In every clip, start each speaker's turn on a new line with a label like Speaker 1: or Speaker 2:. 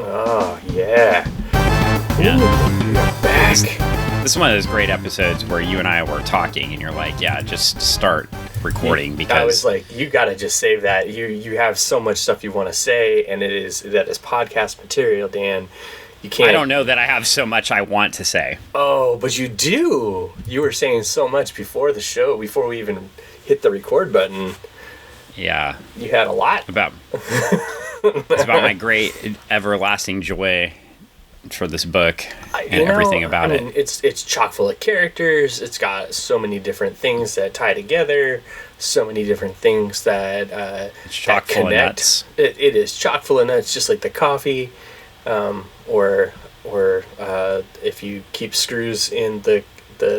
Speaker 1: Oh, yeah.
Speaker 2: Yeah.
Speaker 1: Ooh, back.
Speaker 2: This is one of those great episodes where you and I were talking, and you're like, "Yeah, just start recording." Because
Speaker 1: I was like, "You got to just save that. You have so much stuff you want to say, and that is podcast material, Dan. You can't."
Speaker 2: I don't know that I have so much I want to say.
Speaker 1: Oh, but you do. You were saying so much before the show, before we even hit the record button.
Speaker 2: Yeah,
Speaker 1: you had a lot
Speaker 2: it's about my great everlasting joy for this book and everything about it.
Speaker 1: It's chock full of characters. It's got so many different things that tie together, so many different things that
Speaker 2: it's chock full of nuts.
Speaker 1: It is chock full of nuts, just like the coffee, or if you keep screws in the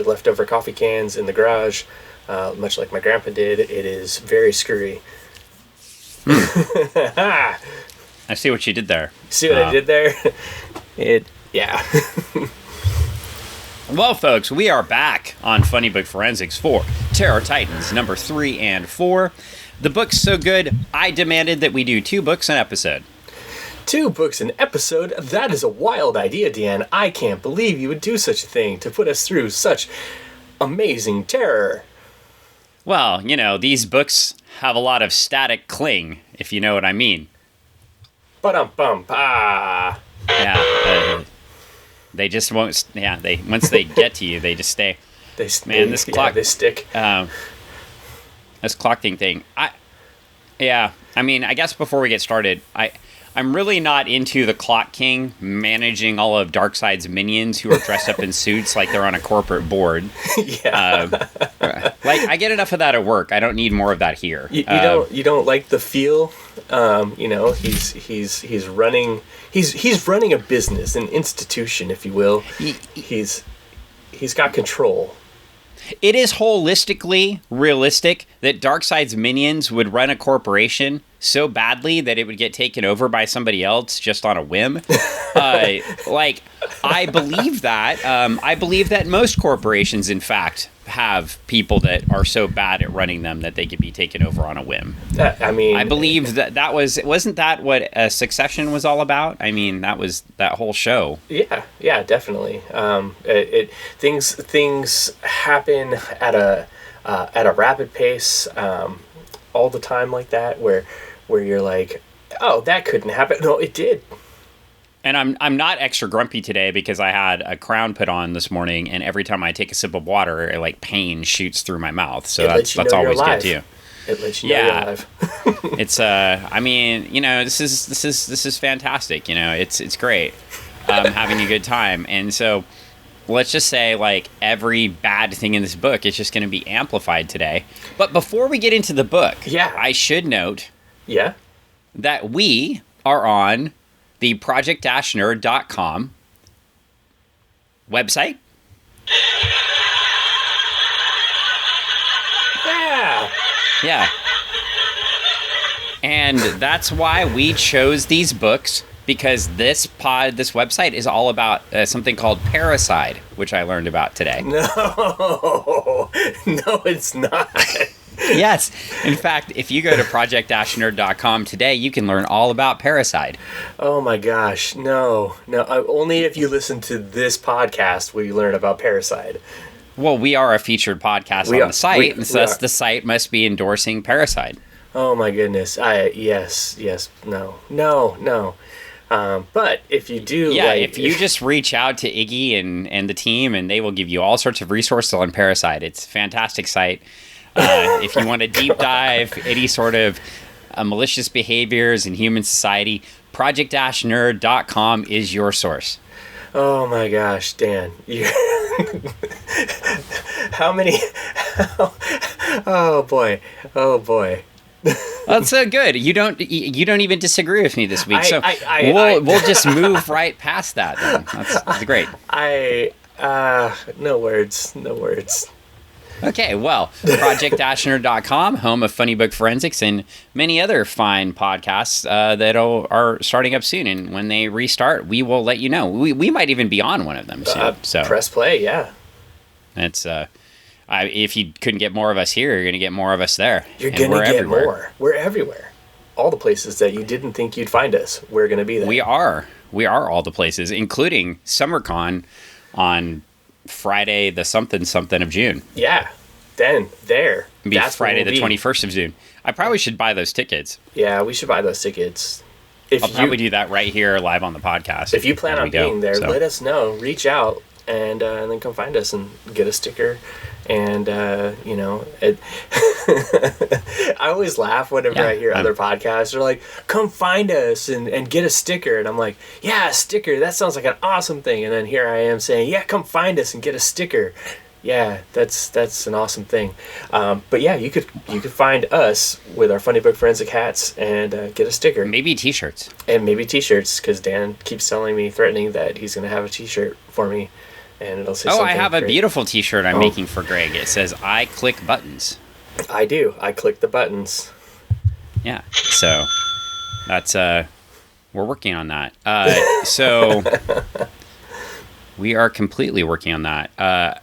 Speaker 1: leftover coffee cans in the garage, much like my grandpa did, it is very screwy.
Speaker 2: I see what you did there.
Speaker 1: See what I did there? Yeah.
Speaker 2: Well, folks, we are back on Funny Book Forensics for Terror Titans number 3 and 4. The book's so good, I demanded that we do 2 books an episode.
Speaker 1: 2 books an episode? That is a wild idea, Dan. I can't believe you would do such a thing to put us through such amazing terror.
Speaker 2: Well, these books have a lot of static cling, if you know what I mean.
Speaker 1: Ba-dum-bum, ah.
Speaker 2: Yeah, they just won't. Yeah, once they get to you, they just stay. This clock.
Speaker 1: They stick.
Speaker 2: This clock thing. I guess before we get started, I'm really not into the Clock King managing all of Darkseid's minions who are dressed up in suits like they're on a corporate board.
Speaker 1: Yeah.
Speaker 2: I get enough of that at work. I don't need more of that here.
Speaker 1: You don't like the feel. He's running a business, an institution, if you will. He's got control.
Speaker 2: It is holistically realistic that Darkseid's minions would run a corporation so badly that it would get taken over by somebody else just on a whim. I believe that. I believe that most corporations, in fact, have people that are so bad at running them that they could be taken over on a whim. I believe wasn't that what Succession was all about? I mean, that was that whole show.
Speaker 1: Yeah, definitely. Things happen at a rapid pace all the time like that, where you're like, oh, that couldn't happen. No, it did.
Speaker 2: And I'm not extra grumpy today because I had a crown put on this morning, and every time I take a sip of water, pain shoots through my mouth. So that's always good too.
Speaker 1: It lets you know you're alive.
Speaker 2: It's this is fantastic. It's great. Having a good time. And so let's just say every bad thing in this book is just going to be amplified today. But before we get into the book, I should note that we are on the project-nerd.com website. Yeah. And that's why we chose these books, because this website is all about something called Parricide, which I learned about today.
Speaker 1: No, it's not.
Speaker 2: Yes. In fact, if you go to project-nerd.com today, you can learn all about Parricide.
Speaker 1: Oh my gosh. No. Only if you listen to this podcast will you learn about Parricide.
Speaker 2: Well, we are a featured podcast on the site, and thus the site must be endorsing Parricide.
Speaker 1: Oh my goodness. Yes. No. But if you do,
Speaker 2: if you just reach out to Iggy and the team, and they will give you all sorts of resources on Parricide. It's a fantastic site. If you want to deep dive any sort of malicious behaviors in human society, project-nerd.com is your source.
Speaker 1: Oh my gosh, Dan. How many? Oh boy.
Speaker 2: That's so good. You don't even disagree with me this week, so we'll just move right past that. Then that's great.
Speaker 1: No words.
Speaker 2: Okay, well, project-nerd.com, home of Funny Book Forensics and many other fine podcasts that are starting up soon. And when they restart, we will let you know. We might even be on one of them soon. So
Speaker 1: press play, yeah.
Speaker 2: It's if you couldn't get more of us here, you're going to get more of us there.
Speaker 1: You're going to get more. We're everywhere. All the places that you didn't think you'd find us, we're going to be there.
Speaker 2: We are. We are all the places, including SummerCon on Friday the something of June.
Speaker 1: Yeah. Then there.
Speaker 2: It'll be
Speaker 1: That's
Speaker 2: Friday
Speaker 1: when
Speaker 2: the
Speaker 1: we'll be.
Speaker 2: 21st of June. I probably should buy those tickets.
Speaker 1: Yeah, we should buy those tickets.
Speaker 2: I'll probably do that right here live on the podcast.
Speaker 1: If you plan
Speaker 2: as
Speaker 1: on
Speaker 2: we go,
Speaker 1: being there,
Speaker 2: so.
Speaker 1: let us know. Reach out and then come find us and get a sticker. And I always laugh whenever I hear other podcasts. They're like, "Come find us and get a sticker," and I'm like, "Yeah, a sticker. That sounds like an awesome thing." And then here I am saying, "Yeah, come find us and get a sticker." Yeah, that's an awesome thing. But yeah, you could find us with our Funny Book Forensic hats and get a sticker.
Speaker 2: Maybe t-shirts.
Speaker 1: And maybe t-shirts, because Dan keeps telling me, threatening that he's going to have a t-shirt for me. And it'll say something
Speaker 2: I have a
Speaker 1: great.
Speaker 2: beautiful t-shirt I'm making for Greg. It says, "I click buttons."
Speaker 1: I do. I click the buttons.
Speaker 2: Yeah. So that's, we're working on that. So we are completely working on that.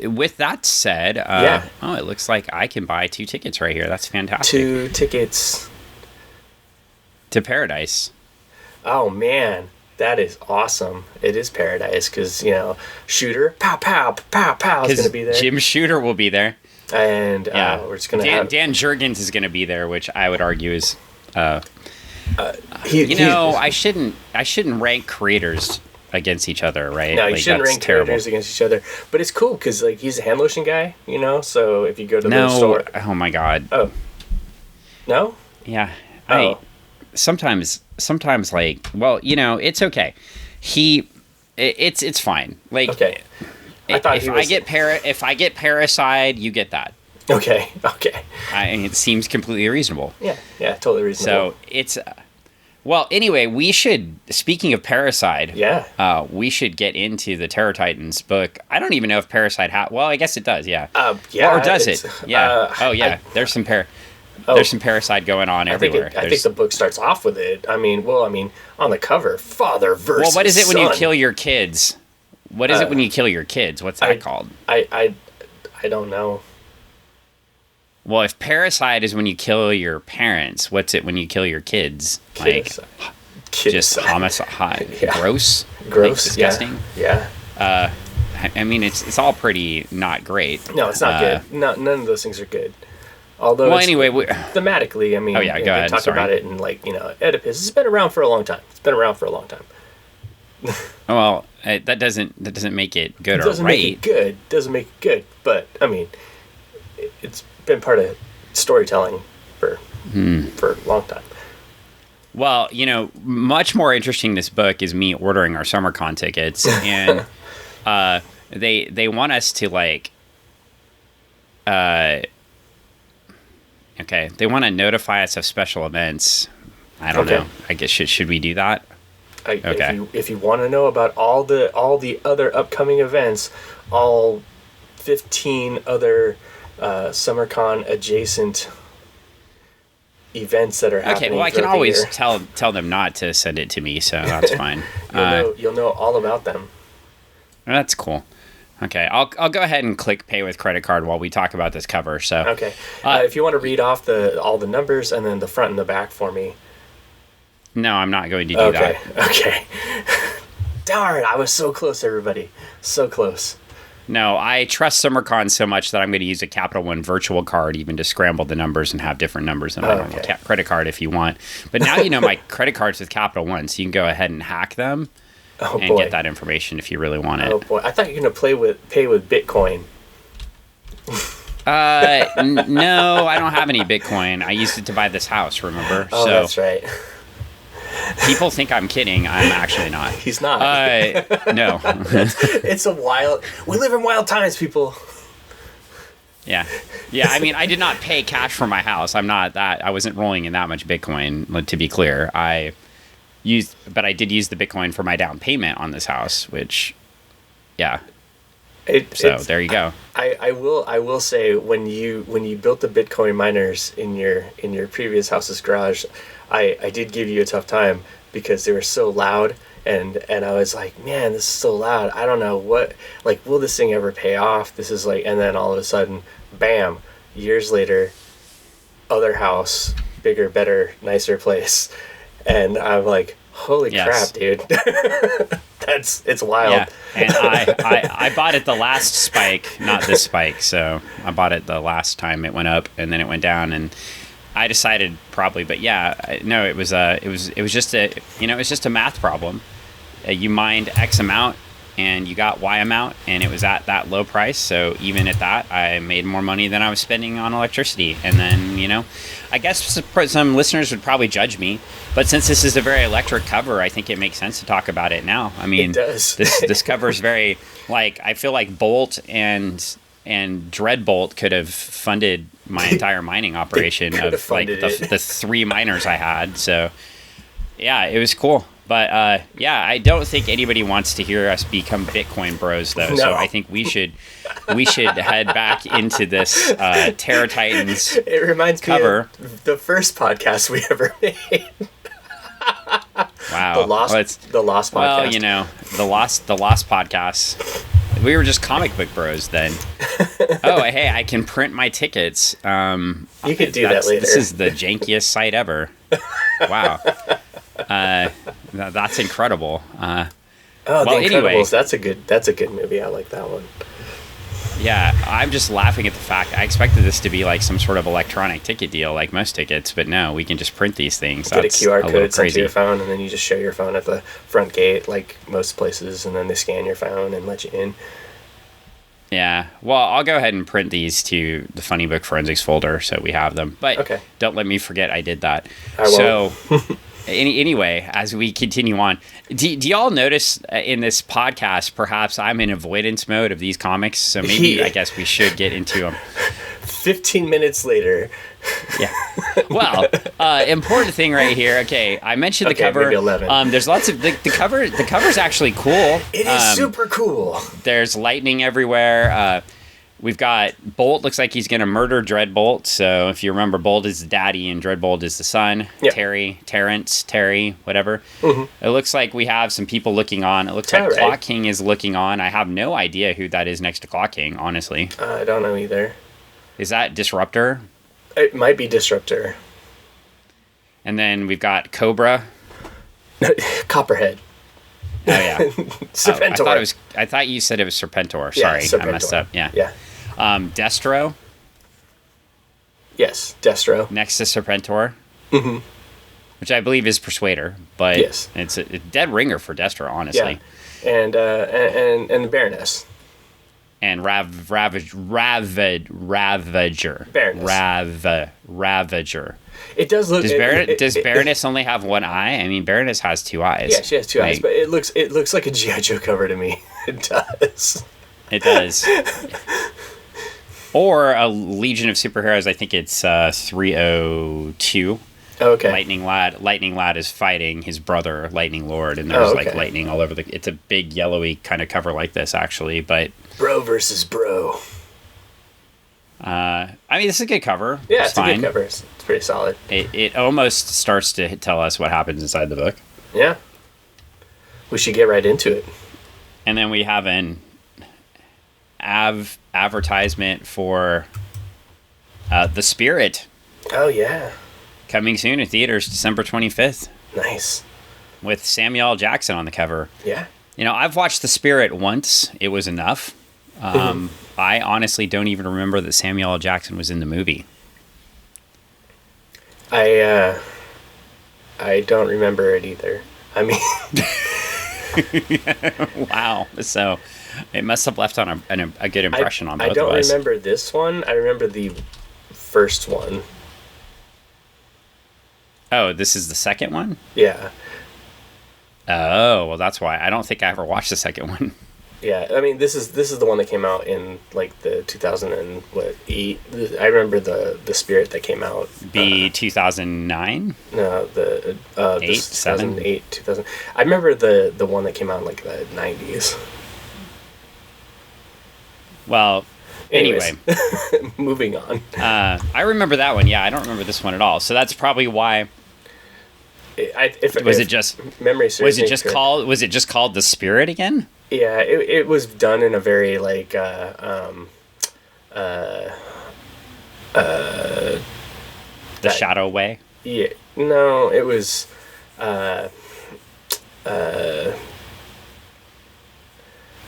Speaker 2: With that said, it looks like I can buy 2 tickets right here. That's fantastic.
Speaker 1: 2 tickets.
Speaker 2: To Paradise.
Speaker 1: Oh, man. That is awesome. It is Paradise because, Shooter, pow, pow, pow, pow is going to be there.
Speaker 2: Jim Shooter will be there.
Speaker 1: And we're just going to have...
Speaker 2: Dan Jurgens is going to be there, which I would argue is... I shouldn't rank creators against each other, right?
Speaker 1: No, you shouldn't rank characters against each other. But it's cool because he's a hand lotion guy, so if you go to the store...
Speaker 2: Oh, my God.
Speaker 1: Oh. No?
Speaker 2: Yeah.
Speaker 1: Oh.
Speaker 2: Sometimes it's okay. It's fine. Like,
Speaker 1: okay.
Speaker 2: If I get Parricide, you get that.
Speaker 1: Okay.
Speaker 2: It seems completely reasonable.
Speaker 1: Yeah, totally reasonable.
Speaker 2: So it's anyway, we should, speaking of Parricide, we should get into the Terror Titans book. I don't even know if Parricide I guess it does, yeah. Or does it? Yeah. There's some Parricide going on everywhere.
Speaker 1: I think the book starts off with it. I mean, on the cover, father versus
Speaker 2: Well, what is it when
Speaker 1: son.
Speaker 2: you kill your kids? What is it when you kill your kids? What's that called?
Speaker 1: I don't know.
Speaker 2: Well, if Parricide is when you kill your parents, what's it when you kill your kids? Just homicide.
Speaker 1: Yeah.
Speaker 2: Gross, disgusting.
Speaker 1: Yeah.
Speaker 2: I mean, it's all pretty not great.
Speaker 1: No, it's not good. None of those things are good. Although,
Speaker 2: anyway,
Speaker 1: thematically, I mean,
Speaker 2: go ahead.
Speaker 1: Talk about it in Oedipus. It's been around for a long time.
Speaker 2: Well, that doesn't make it good or right.
Speaker 1: Doesn't make it good. But I mean, it's been part of storytelling for a long time.
Speaker 2: Well, much more interesting this book is me ordering our SummerCon tickets, and they want us to they want to notify us of special events. I don't know. I guess should we do that?
Speaker 1: If you want to know about all the other upcoming events, all 15 other SummerCon adjacent events that are happening.
Speaker 2: Okay, well, I can always tell them not to send it to me, so that's fine.
Speaker 1: You'll know all about them.
Speaker 2: That's cool. Okay, I'll go ahead and click pay with credit card while we talk about this cover. So
Speaker 1: okay, if you want to read off all the numbers and then the front and the back for me.
Speaker 2: No, I'm not going to do that.
Speaker 1: Okay. Darn, I was so close, everybody. So close.
Speaker 2: No, I trust SummerCon so much that I'm going to use a Capital One virtual card even to scramble the numbers and have different numbers than my normal credit card if you want. But now you know my credit card's with Capital One, so you can go ahead and hack them and get that information if you really want it.
Speaker 1: Oh, boy. I thought you were going to pay with Bitcoin.
Speaker 2: No, I don't have any Bitcoin. I used it to buy this house, remember?
Speaker 1: Oh, that's right.
Speaker 2: People think I'm kidding. I'm actually not.
Speaker 1: He's not.
Speaker 2: No.
Speaker 1: It's we live in wild times, people.
Speaker 2: Yeah. I mean, I did not pay cash for my house. I wasn't rolling in that much Bitcoin, to be clear. But I did use the Bitcoin for my down payment on this house, which, yeah. There you go.
Speaker 1: I will say when you built the Bitcoin miners in your previous house's garage, I did give you a tough time because they were so loud and I was like, man, this is so loud. I don't know will this thing ever pay off? This is and then all of a sudden, bam, years later, other house, bigger, better, nicer place. And I'm like, Holy
Speaker 2: Yes.
Speaker 1: crap, dude. It's wild.
Speaker 2: Yeah, and I bought it the last spike, not this spike. So I bought it the last time it went up, and then it went down, and I decided probably, but yeah, no, it was just a math problem. You mined X amount, and you got Y amount, and it was at that low price. So even at that, I made more money than I was spending on electricity. And then, I guess some listeners would probably judge me, but since this is a very electric cover, I think it makes sense to talk about it now. I mean,
Speaker 1: it does.
Speaker 2: this cover is very, I feel like Bolt and Dreadbolt could have funded my entire mining operation of the 3 miners I had. So yeah, it was cool. But I don't think anybody wants to hear us become Bitcoin bros, though. No. So I think we should head back into this Terra Titans.
Speaker 1: It reminds
Speaker 2: cover.
Speaker 1: Me of the first podcast we ever made.
Speaker 2: Wow,
Speaker 1: the Lost podcast.
Speaker 2: Well, the Lost podcast. We were just comic book bros then. Oh, hey, I can print my tickets.
Speaker 1: You could do that later.
Speaker 2: This is the jankiest site ever. Wow. That's incredible.
Speaker 1: The Incredibles. Anyway, that's a good movie. I like that one.
Speaker 2: Yeah, I'm just laughing at the fact I expected this to be like some sort of electronic ticket deal, like most tickets, but no, we can just print these things.
Speaker 1: Get a QR code sent to your phone, and then you just show your phone at the front gate, like most places, and then they scan your phone and let you in.
Speaker 2: Yeah, well, I'll go ahead and print these to the Funny Book Forensics folder, so we have them. But Don't let me forget I did that.
Speaker 1: I won't.
Speaker 2: So. Anyway, as we continue on, do y'all notice in this podcast, perhaps I'm in avoidance mode of these comics, so maybe I guess we should get into them.
Speaker 1: 15 minutes later.
Speaker 2: Yeah. Well, important thing right here. Okay, I mentioned the cover.
Speaker 1: Maybe 11.
Speaker 2: There's lots of the cover. The cover's actually cool.
Speaker 1: It is super cool.
Speaker 2: There's lightning everywhere. We've got Bolt, looks like he's going to murder Dreadbolt. So if you remember, Bolt is the daddy and Dreadbolt is the son. Yep. Terry, whatever. Mm-hmm. It looks like we have some people looking on. It looks like Clock King is looking on. I have no idea who that is next to Clock King, honestly.
Speaker 1: I don't know either.
Speaker 2: Is that Disruptor?
Speaker 1: It might be Disruptor.
Speaker 2: And then we've got Cobra.
Speaker 1: Copperhead.
Speaker 2: Oh, yeah.
Speaker 1: Serpentor.
Speaker 2: I thought you said it was Serpentor.
Speaker 1: Yeah,
Speaker 2: Sorry,
Speaker 1: Serpentor.
Speaker 2: I messed up. Yeah.
Speaker 1: Yeah.
Speaker 2: Destro.
Speaker 1: Yes, Destro.
Speaker 2: Next to Serpentor.
Speaker 1: Mm-hmm.
Speaker 2: Which I believe is Persuader, but
Speaker 1: yes.
Speaker 2: It's a dead ringer for Destro, honestly.
Speaker 1: Yeah. And the Baroness.
Speaker 2: And Ravager.
Speaker 1: Baroness.
Speaker 2: Ravager.
Speaker 1: It does look.
Speaker 2: Does Baroness only have one eye? I mean, Baroness has 2 eyes.
Speaker 1: Yeah, she has 2 eyes, but it looks like a G.I. Joe cover to me. It does.
Speaker 2: It does. Or a Legion of Superheroes. I think it's 302.
Speaker 1: Oh, okay.
Speaker 2: Lightning Lad is fighting his brother, Lightning Lord, and there's like lightning all over it's a big yellowy kind of cover like this, actually, but.
Speaker 1: Bro versus bro.
Speaker 2: I mean, this is a good cover.
Speaker 1: Yeah, it's a good cover. It's pretty solid.
Speaker 2: It almost starts to tell us what happens inside the book.
Speaker 1: Yeah. We should get right into it.
Speaker 2: And then we have an advertisement for The Spirit.
Speaker 1: Oh, yeah.
Speaker 2: Coming soon in theaters December 25th.
Speaker 1: Nice.
Speaker 2: With Samuel L. Jackson on the cover.
Speaker 1: Yeah.
Speaker 2: I've watched The Spirit once. It was enough. I honestly don't even remember that Samuel L. Jackson was in the movie.
Speaker 1: I don't remember it either. I mean...
Speaker 2: Wow. So it must have left on a good impression on both of us.
Speaker 1: I don't remember this one. I remember the first one.
Speaker 2: Oh, this is the second one?
Speaker 1: Yeah.
Speaker 2: Oh, well, that's why. I don't think I ever watched the second one.
Speaker 1: Yeah, I mean, this is the one that came out in like the 2008. I remember the Spirit that came out.
Speaker 2: 2009?
Speaker 1: No, the 2008, 2000. I remember the one that came out in like the 90s.
Speaker 2: Well, anyway,
Speaker 1: moving on.
Speaker 2: I remember that one. Yeah, I don't remember this one at all. So that's probably why. Was it just called The Spirit again?
Speaker 1: Yeah, it was done in a very like
Speaker 2: the Shadow way.
Speaker 1: Yeah, no, it was I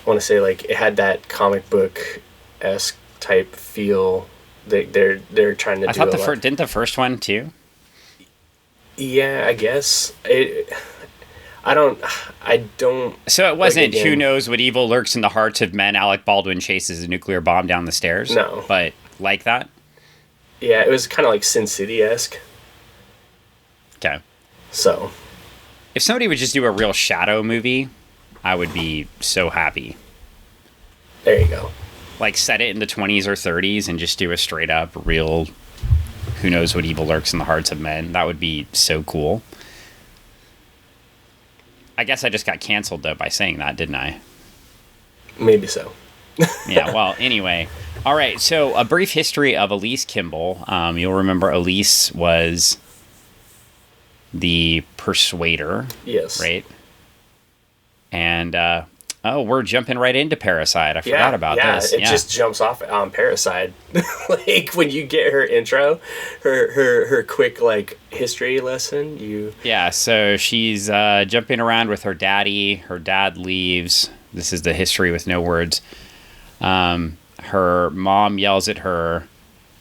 Speaker 1: want to say like it had that comic book esque type feel. They're trying to.
Speaker 2: I thought didn't the first one too?
Speaker 1: Yeah, I guess I don't.
Speaker 2: So it wasn't
Speaker 1: like, again,
Speaker 2: Who Knows What Evil Lurks in the Hearts of Men? Alec Baldwin chases a nuclear bomb down the stairs.
Speaker 1: No,
Speaker 2: but like that.
Speaker 1: Yeah, it was kind of like Sin City esque.
Speaker 2: Okay.
Speaker 1: So,
Speaker 2: if somebody would just do a real Shadow movie, I would be so happy.
Speaker 1: There you go.
Speaker 2: Like set it in the 20s or 30s and just do a straight up real Who Knows What Evil Lurks in the Hearts of Men. That would be so cool. I guess I just got canceled though by saying that, didn't I?
Speaker 1: Maybe so.
Speaker 2: Yeah, well, anyway. All right, so a brief history of Elise Kimball. You'll remember Elise was the persuader.
Speaker 1: Yes.
Speaker 2: Right? And, we're jumping right into Parricide. I forgot about this.
Speaker 1: It just jumps off on Parricide. Like, when you get her intro, her quick, like, history lesson,
Speaker 2: Yeah, so she's jumping around with her daddy. Her dad leaves. This is the history with no words. Her mom yells at her.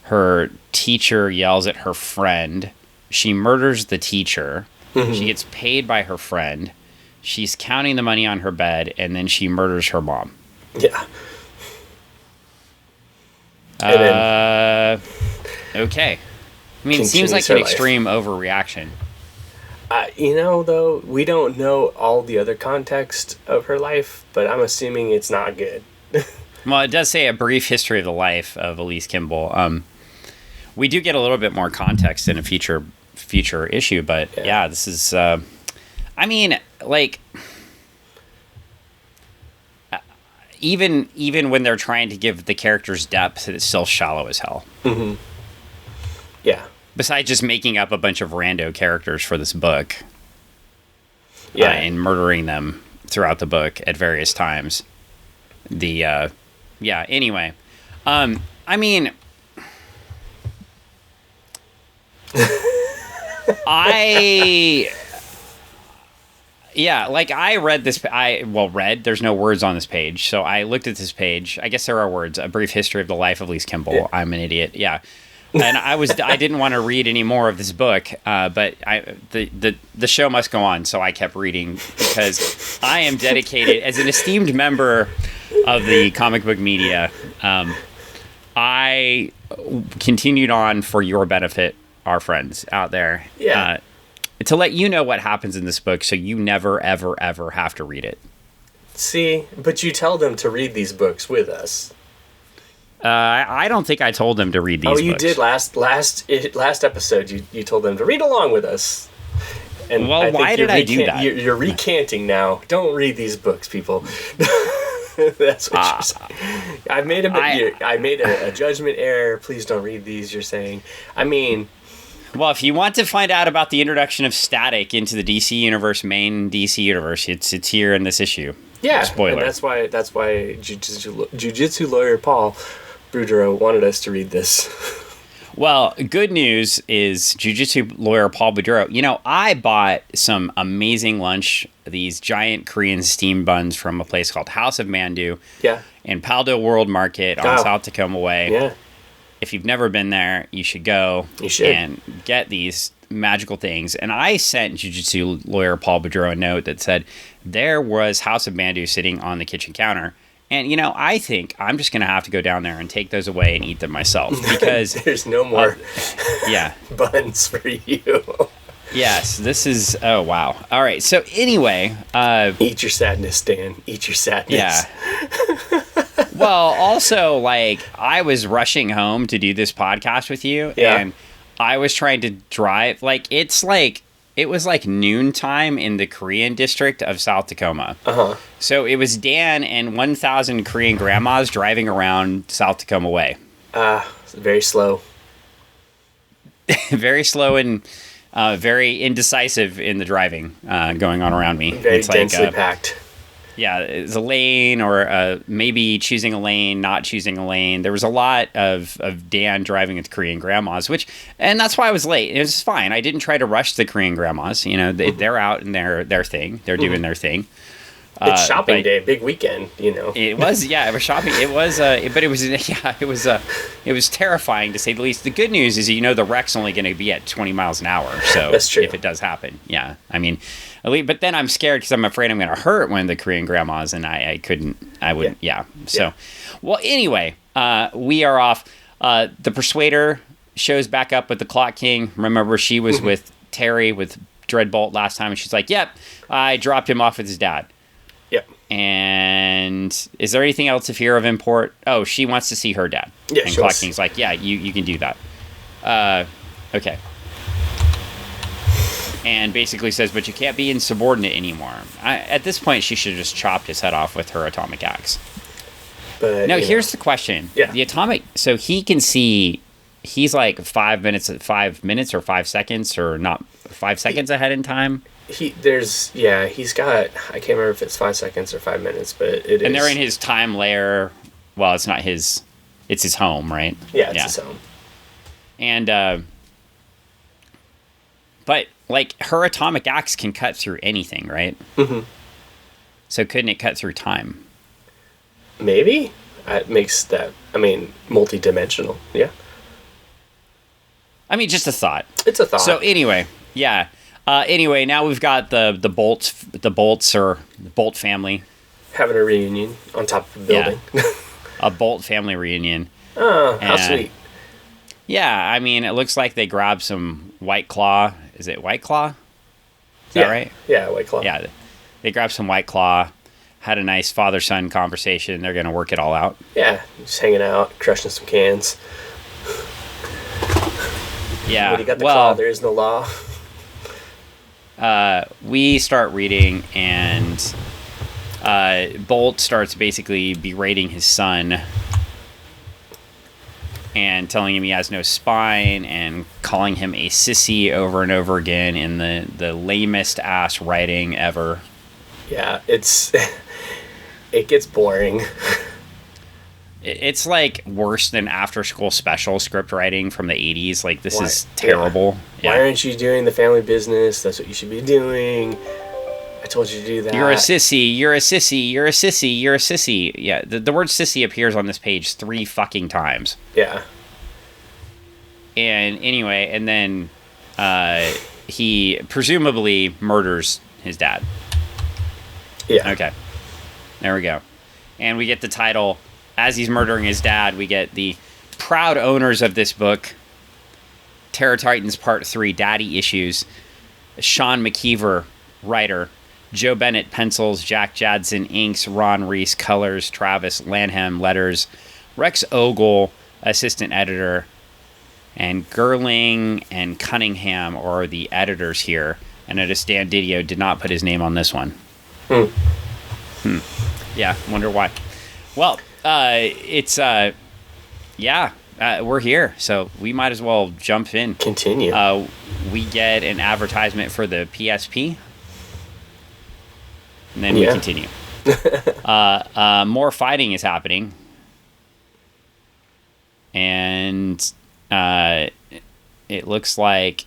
Speaker 2: Her teacher yells at her friend. She murders the teacher. Mm-hmm. She gets paid by her friend. She's counting the money on her bed, and then she murders her mom.
Speaker 1: Yeah.
Speaker 2: Okay. I mean, it seems like an extreme overreaction.
Speaker 1: Though, we don't know all the other context of her life, but I'm assuming it's not good.
Speaker 2: Well, it does say a brief history of the life of Elise Kimball. We do get a little bit more context in a future issue, but yeah this is... I mean, like, even when they're trying to give the characters depth, it's still shallow as hell.
Speaker 1: Mm-hmm. Yeah.
Speaker 2: Besides just making up a bunch of rando characters for this book.
Speaker 1: Yeah.
Speaker 2: And murdering them throughout the book at various times. Anyway. I mean... Yeah, like I read this. There's no words on this page, so I looked at this page. I guess there are words. A brief history of the life of Elise Kimball. Yeah. I'm an idiot. Yeah, and I didn't want to read any more of this book, but the show must go on, so I kept reading because I am dedicated as an esteemed member of the comic book media. I continued on for your benefit, our friends out there.
Speaker 1: Yeah.
Speaker 2: To let you know what happens in this book so you never, ever, ever have to read it.
Speaker 1: See, but you tell them to read these books with us.
Speaker 2: I don't think I told them to read these books.
Speaker 1: Oh, you did last episode. You told them to read along with us. And
Speaker 2: well, why did I do that?
Speaker 1: You're recanting now. Don't read these books, people. That's what you're saying. I made a judgment error. Please don't read these, you're saying. I mean...
Speaker 2: Well, if you want to find out about the introduction of static into the DC universe, main DC universe, it's here in this issue.
Speaker 1: Yeah,
Speaker 2: spoiler.
Speaker 1: And that's why Jiu-Jitsu lawyer Paul Boudreaux wanted us to read this.
Speaker 2: Well, good news is Jiu-Jitsu lawyer Paul Boudreaux. You know, I bought some amazing lunch, these giant Korean steam buns from a place called House of Mandu.
Speaker 1: Yeah.
Speaker 2: In Paldo World Market on South Tacoma Way.
Speaker 1: Yeah.
Speaker 2: If you've never been there, you should go and get these magical things. And I sent Jiu-Jitsu lawyer Paul Boudreaux a note that said there was House of Mandu sitting on the kitchen counter. And, you know, I think I'm just going to have to go down there and take those away and eat them myself. Because
Speaker 1: there's no more buns for you.
Speaker 2: Yes, this is... Oh, wow. All right, so anyway...
Speaker 1: eat your sadness, Dan. Eat your sadness.
Speaker 2: Yeah. Well, also, like, I was rushing home to do this podcast with you, and I was trying to drive. It was like noontime in the Korean district of South Tacoma.
Speaker 1: Uh-huh.
Speaker 2: So it was Dan and 1,000 Korean grandmas driving around South Tacoma Way.
Speaker 1: Very slow.
Speaker 2: Very slow and very indecisive in the driving going on around me.
Speaker 1: Very densely packed.
Speaker 2: Yeah, it's a lane, or maybe choosing a lane, not choosing a lane. There was a lot of Dan driving with Korean grandmas, and that's why I was late. It was fine. I didn't try to rush the Korean grandmas. You know, they're out in their thing. They're doing their thing.
Speaker 1: It's shopping day, big weekend, you know.
Speaker 2: It was shopping. It was, but it was terrifying to say the least. The good news is, the wreck's only going to be at 20 miles an hour. So
Speaker 1: that's true.
Speaker 2: If it does happen, yeah. I mean, but then I'm scared because I'm afraid I'm going to hurt one of the Korean grandmas, and I wouldn't. Yeah. So, well, anyway, we are off. The Persuader shows back up with the Clock King. Remember, she was with Terry with Dreadbolt last time, and she's like, "Yep, I dropped him off with his dad."
Speaker 1: Yep.
Speaker 2: And is there anything else of here of import? Oh, she wants to see her dad.
Speaker 1: Yeah,
Speaker 2: and Clock King's like, yeah, you can do that. Okay. And basically says, but you can't be insubordinate anymore. At this point, she should have just chopped his head off with her atomic axe.
Speaker 1: But
Speaker 2: no, here's the question.
Speaker 1: Yeah.
Speaker 2: The atomic, so he can see, he's like 5 minutes or 5 seconds or not 5 seconds ahead in time.
Speaker 1: He's got, I can't remember if it's 5 seconds or 5 minutes, but it is.
Speaker 2: And they're in his time layer. Well, it's not his, it's his home, right?
Speaker 1: Yeah, it's his home.
Speaker 2: And, but like her atomic axe can cut through anything, right?
Speaker 1: Mm-hmm.
Speaker 2: So couldn't it cut through time?
Speaker 1: Maybe. It makes that, multi-dimensional. Yeah.
Speaker 2: I mean, just a thought.
Speaker 1: It's a thought.
Speaker 2: So anyway, yeah. Anyway, now we've got the Bolts or the Bolt family
Speaker 1: having a reunion on top of the building.
Speaker 2: Yeah. A Bolt family reunion.
Speaker 1: Oh, how sweet.
Speaker 2: Yeah, I mean, it looks like they grabbed some White Claw. Is it White Claw? Is that right?
Speaker 1: Yeah, White Claw.
Speaker 2: Yeah, they grabbed some White Claw, had a nice father-son conversation. They're going to work it all out.
Speaker 1: Yeah, just hanging out, crushing some cans.
Speaker 2: Yeah.
Speaker 1: When you got the claw, there is no law.
Speaker 2: We start reading, and Bolt starts basically berating his son and telling him he has no spine and calling him a sissy over and over again in the lamest ass writing ever.
Speaker 1: Yeah, it gets boring.
Speaker 2: It's like worse than After School Special script writing from the 80s. Like, this is terrible.
Speaker 1: Yeah. Why aren't you doing the family business? That's what you should be doing. I told you to do that.
Speaker 2: You're a sissy. You're a sissy. You're a sissy. You're a sissy. Yeah, the word sissy appears on this page 3 fucking times.
Speaker 1: Yeah.
Speaker 2: And anyway, and then he presumably murders his dad.
Speaker 1: Yeah.
Speaker 2: Okay. There we go. And we get the title... As he's murdering his dad, we get the proud owners of this book, Terror Titans Part 3, Daddy Issues, Sean McKeever, writer, Joe Bennett, pencils, Jack Jadson, inks, Ron Reis, colors, Travis Lanham, letters, Rex Ogle, assistant editor, and Gehrlein and Cunningham are the editors here. And notice Dan Didio did not put his name on this one. Yeah, wonder why. Well... we're here, so we might as well jump in.
Speaker 1: Continue.
Speaker 2: We get an advertisement for the PSP, and then we continue. More fighting is happening, and it looks like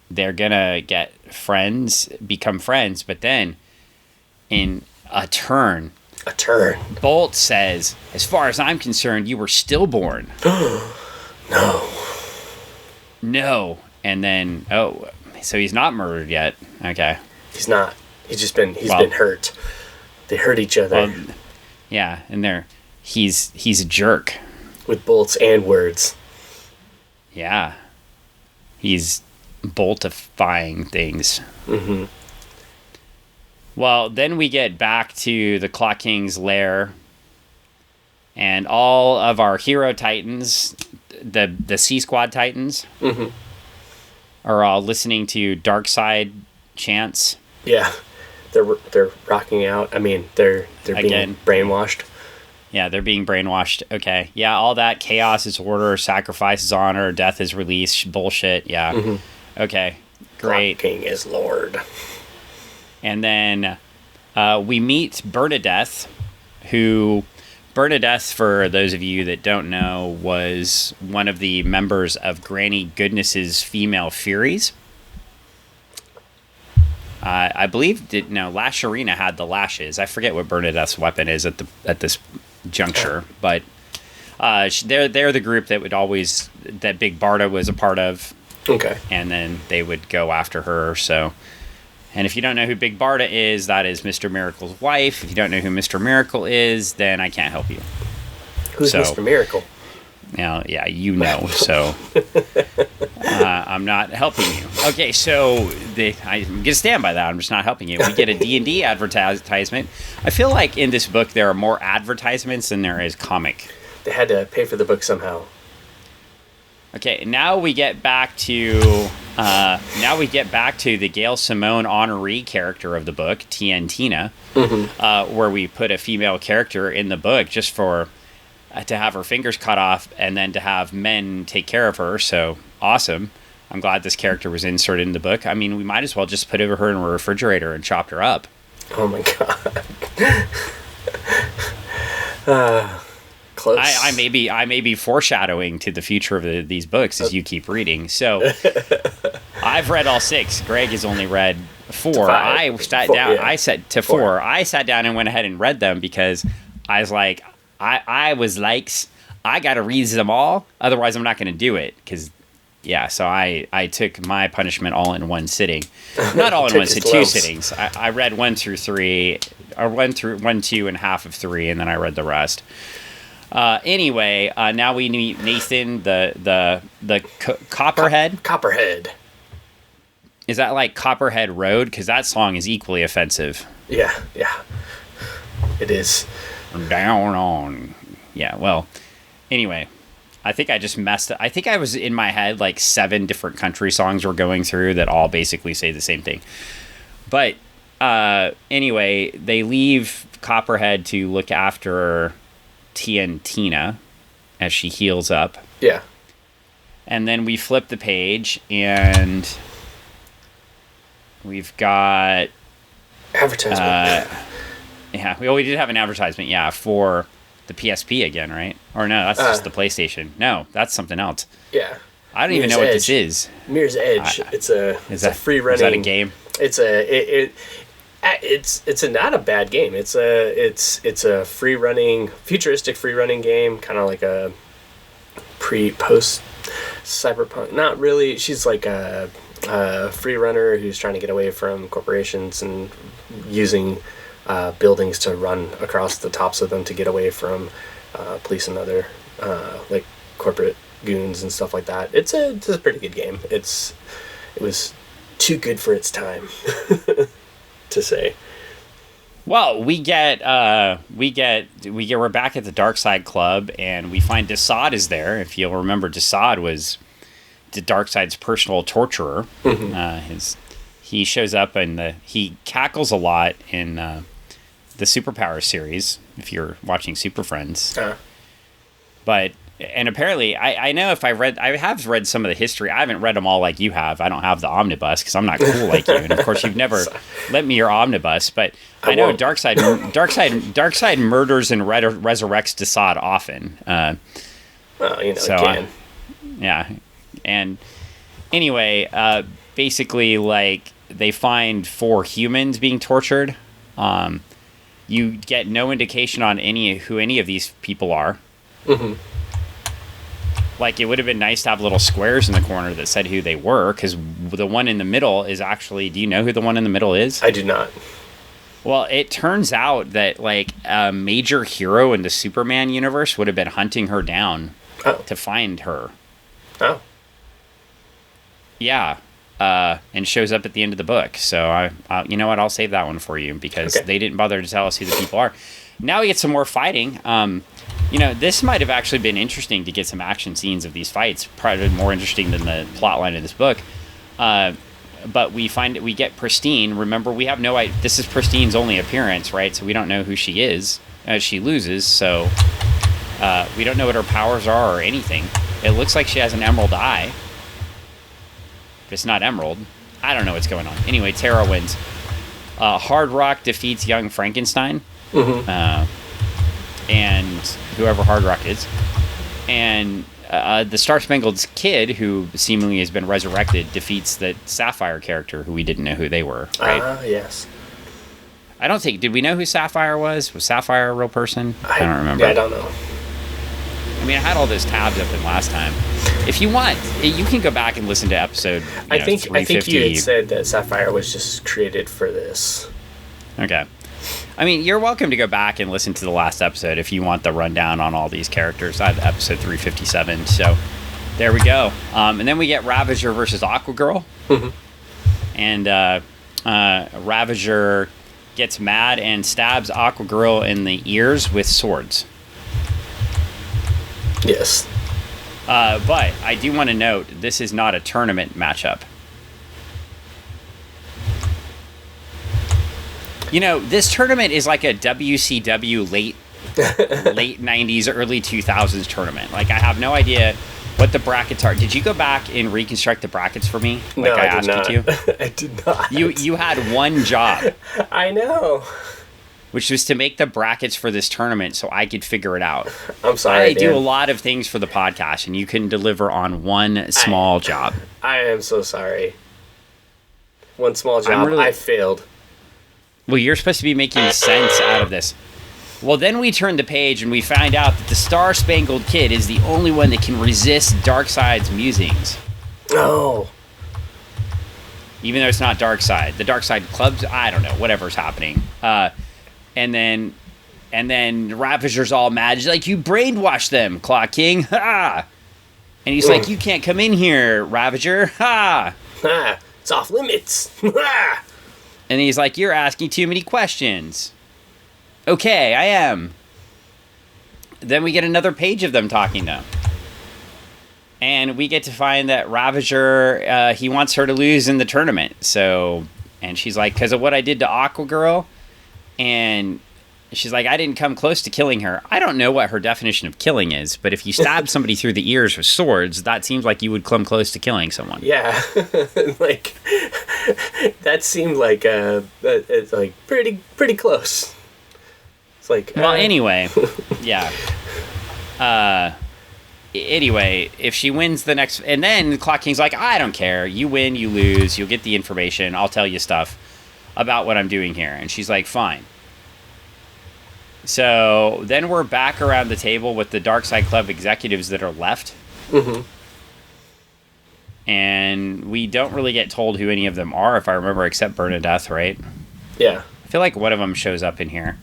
Speaker 2: they're gonna become friends, but then in a turn... Bolt says, as far as I'm concerned, you were stillborn. No. And then, so he's not murdered yet. Okay.
Speaker 1: He's not. He's been hurt. They hurt each other.
Speaker 2: Well, yeah, and he's a jerk.
Speaker 1: With bolts and words.
Speaker 2: Yeah. He's boltifying things. Mm-hmm. Well, then we get back to the Clock King's lair, and all of our hero titans, the C-Squad titans, are all listening to Darkseid chants.
Speaker 1: Yeah, they're rocking out. I mean, they're being brainwashed.
Speaker 2: Yeah, they're being brainwashed. Okay, yeah, all that chaos is order, sacrifice is honor, death is release, bullshit. Yeah, okay, great.
Speaker 1: Clock King is Lord.
Speaker 2: And then We meet Bernadette, who... Bernadette, for those of you that don't know, was one of the members of Granny Goodness's female Furies. I believe Lash Arena had the lashes. I forget what Bernadette's weapon is at this juncture, but they're the group that that Big Barda was a part of.
Speaker 1: Okay.
Speaker 2: And then they would go after her. So, and if you don't know who Big Barda is, that is Mr. Miracle's wife. If you don't know who Mr. Miracle is, then I can't help you.
Speaker 1: Who's Mr. Miracle?
Speaker 2: Yeah, you know. So I'm not helping you. Okay, so I'm going to stand by that. I'm just not helping you. We get a D&D advertisement. I feel like in this book there are more advertisements than there is comic.
Speaker 1: They had to pay for the book somehow.
Speaker 2: Okay, now we get back to the Gail Simone honoree character of the book, Tina, where we put a female character in the book just for to have her fingers cut off and then to have men take care of her. So awesome! I'm glad this character was inserted in the book. I mean, we might as well just put her in a refrigerator and chopped her up.
Speaker 1: Oh my god. Close.
Speaker 2: I may be foreshadowing to the future of these books as you keep reading. So I've read all 6. Greg has only read 4. I sat down. Yeah. I said to 4. I sat down and went ahead and read them because I was like, I got to read them all. Otherwise, I'm not going to do it. So I took my punishment all in one sitting. Not all in one sitting, 2 sittings. I read 1 through 3, or 1, 2, and half of 3, and then I read the rest. Anyway, now we meet Nathan, the Copperhead.
Speaker 1: Copperhead.
Speaker 2: Is that like Copperhead Road? Because that song is equally offensive.
Speaker 1: Yeah, it is.
Speaker 2: Down on. Yeah. Well. Anyway, I think I just messed up. I think I was in my head like 7 different country songs we're going through that all basically say the same thing. But anyway, they leave Copperhead to look after Tina as she heals up.
Speaker 1: Yeah. And
Speaker 2: then we flip the page and we've got
Speaker 1: advertisement.
Speaker 2: We did have an advertisement, for the PSP again, right? Or no, that's just the PlayStation. No, that's something else.
Speaker 1: Yeah.
Speaker 2: I don't even know what this is.
Speaker 1: Mirror's Edge. It's a free running.
Speaker 2: Is that a game?
Speaker 1: It's not a bad game. It's a free running, futuristic free running game, kind of like a post cyberpunk. Not really. She's like a free runner who's trying to get away from corporations and using buildings to run across the tops of them to get away from police and other like corporate goons and stuff like that. It's a pretty good game. It was too good for its time. To say.
Speaker 2: Well, we're back at the Dark Side Club, and we find Desaad is there. If you'll remember, Desaad was the Dark Side's personal torturer. He shows up and he cackles a lot in the Superpower series. If you're watching Super Friends, And apparently, I know I have read some of the history. I haven't read them all like you have. I don't have the omnibus because I'm not cool like you. And of course, you've never lent me your omnibus. But I know Darkseid murders and resurrects Desaad often.
Speaker 1: Can.
Speaker 2: Yeah. And anyway, basically, like they find 4 humans being tortured. You get no indication on who any of these people are.
Speaker 1: Mm-hmm.
Speaker 2: Like, it would have been nice to have little squares in the corner that said who they were, because the one in the middle is actually... Do you know who the one in the middle is?
Speaker 1: I do not.
Speaker 2: Well, it turns out that, like, a major hero in the Superman universe would have been hunting her down to find her.
Speaker 1: Oh.
Speaker 2: Yeah. And shows up at the end of the book. So, you know what? I'll save that one for you, because they didn't bother to tell us who the people are. Now we get some more fighting. This might have actually been interesting to get some action scenes of these fights. Probably more interesting than the plot line of this book. But we get Pristine. Remember, we have no idea. This is Pristine's only appearance, right? So we don't know who she is. She loses, so we don't know what her powers are or anything. It looks like she has an emerald eye. But it's not emerald. I don't know what's going on. Anyway, Tara wins. Hard Rock defeats Young Frankenstein, and whoever Hard Rock is, and the Star Spangled Kid, who seemingly has been resurrected, defeats the Sapphire character, who we didn't know who they were. Right?
Speaker 1: Yes.
Speaker 2: I don't think. Did we know who Sapphire was? Was Sapphire a real person? I don't remember.
Speaker 1: Yeah, I don't know.
Speaker 2: I mean, I had all those tabs open last time. If you want, you can go back and listen to episode.
Speaker 1: I think you had said that Sapphire was just created for this.
Speaker 2: Okay. I mean, you're welcome to go back and listen to the last episode if you want the rundown on all these characters. I have episode 357. So there we go. And then we get Ravager versus Aquagirl. And Ravager gets mad and stabs Aquagirl in the ears with swords.
Speaker 1: Yes.
Speaker 2: But I do want to note, this is not a tournament matchup. You know, this tournament is like a WCW late 90s, early 2000s tournament. Like, I have no idea what the brackets are. Did you go back and reconstruct the brackets for me? Like
Speaker 1: no,
Speaker 2: I asked
Speaker 1: did
Speaker 2: you
Speaker 1: not. I did not.
Speaker 2: You had one job.
Speaker 1: I know.
Speaker 2: Which was to make the brackets for this tournament so I could figure it out.
Speaker 1: I'm sorry,
Speaker 2: I do a lot of things for the podcast, and you can deliver on one small job.
Speaker 1: I am so sorry. One small job. I failed.
Speaker 2: Well, you're supposed to be making sense out of this. Well, then we turn the page and we find out that the Star Spangled Kid is the only one that can resist Darkseid's musings.
Speaker 1: Oh.
Speaker 2: Even though it's not Darkseid. The Darkseid clubs, I don't know, whatever's happening. And then Ravager's all mad. He's like, you brainwashed them, Claw King. Ha! And he's like, you can't come in here, Ravager. Ha!
Speaker 1: Ha! It's off limits. Ha!
Speaker 2: And he's like, you're asking too many questions. Okay, I am. Then we get another page of them talking, though. And we get to find that Ravager, he wants her to lose in the tournament. So, and she's like, because of what I did to Aquagirl. And she's like, I didn't come close to killing her. I don't know what her definition of killing is, but if you stab somebody through the ears with swords, that seems like you would come close to killing someone.
Speaker 1: Yeah. Like, that seemed like, it's like pretty close. It's like,
Speaker 2: well, anyway, yeah. Anyway, if she wins the next... And then the Clock King's like, I don't care. You win, you lose. You'll get the information. I'll tell you stuff about what I'm doing here. And she's like, fine. So then we're back around the table with the Darkseid Club executives that are left. And we don't really get told who any of them are, if I remember, except Bernadette, right?
Speaker 1: Yeah.
Speaker 2: I feel like one of them shows up in here.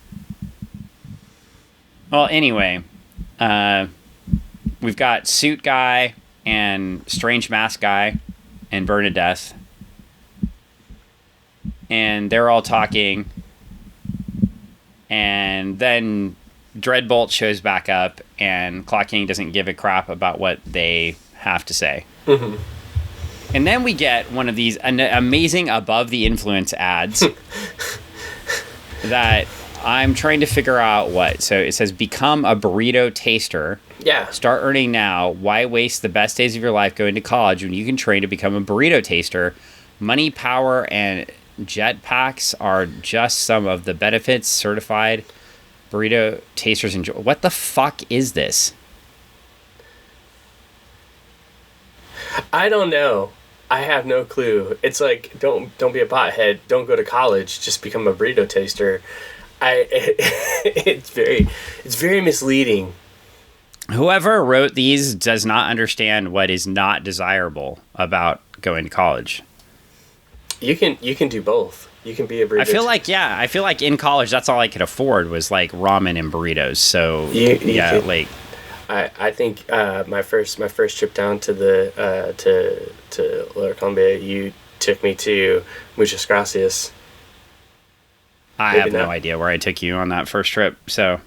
Speaker 2: Well, anyway, we've got Suit Guy and Strange Mask Guy and Bernadette. And they're all talking. And then Dreadbolt shows back up, and Clock King doesn't give a crap about what they have to say. And then we get one of these amazing Above the Influence ads that I'm trying to figure out what. So it says, become a burrito taster.
Speaker 1: Yeah.
Speaker 2: Start earning now. Why waste the best days of your life going to college when you can train to become a burrito taster? Money, power, and jetpacks are just some of the benefits certified burrito tasters enjoy. What the fuck is this?
Speaker 1: I don't know. I have no clue. It's like, don't be a pothead. Don't go to college. Just become a burrito taster. It's very misleading.
Speaker 2: Whoever wrote these does not understand what is not desirable about going to college.
Speaker 1: You can do both. You can be a burrito.
Speaker 2: I feel like in college that's all I could afford was like ramen and burritos. So
Speaker 1: I think my first trip down to the to Lower Columbia, you took me to Muchas Gracias.
Speaker 2: I have no idea where I took you on that first trip. So,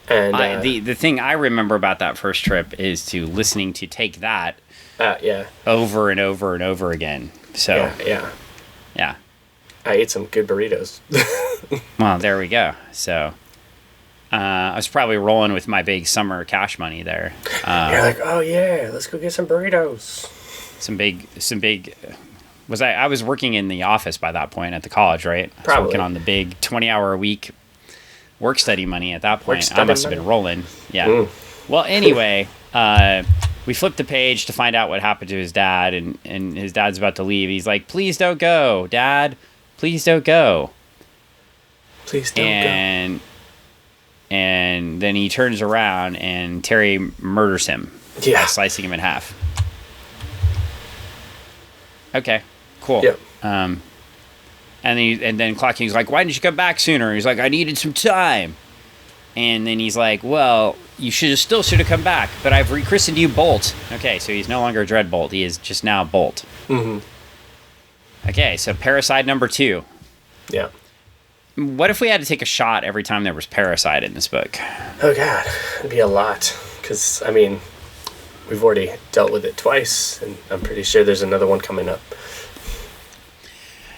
Speaker 2: and the thing I remember about that first trip is listening to Take That, over and over and over again. So yeah.
Speaker 1: I ate some good burritos.
Speaker 2: Well, there we go. So, I was probably rolling with my big summer cash money there.
Speaker 1: You're like, oh yeah, let's go get some burritos.
Speaker 2: Some big I was working in the office by that point at the college, right? I was working on the big 20-hour-a-week work study money at that point. I must have been rolling. Yeah. Well, anyway, we flipped the page to find out what happened to his dad, and his dad's about to leave. He's like, "Please don't go, Dad. Please don't go."
Speaker 1: Please don't go.
Speaker 2: And then he turns around, and Terry murders him.
Speaker 1: Yeah.
Speaker 2: By slicing him in half. Okay, cool.
Speaker 1: Yep.
Speaker 2: And then Clock King's like, "Why didn't you come back sooner?" He's like, "I needed some time." And then he's like, "Well, you should have come back, but I've rechristened you Bolt." Okay, so he's no longer Dreadbolt. He is just now Bolt.
Speaker 1: Mm-hmm.
Speaker 2: Okay, so Parricide number 2.
Speaker 1: Yeah.
Speaker 2: What if we had to take a shot every time there was Parricide in this book?
Speaker 1: Oh, God. It'd be a lot. Because, I mean, we've already dealt with it twice, and I'm pretty sure there's another one coming up.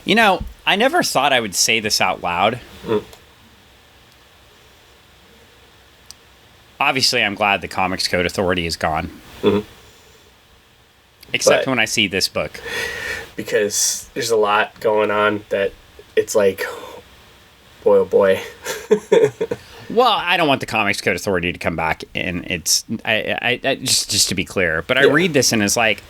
Speaker 2: You know, I never thought I would say this out loud. Obviously, I'm glad the Comics Code Authority is gone. Mm-hmm. Except when I see this book.
Speaker 1: Because there's a lot going on that it's like, boy, oh boy.
Speaker 2: Well, I don't want the Comics Code Authority to come back, and it's I just to be clear. But I read this and it's like,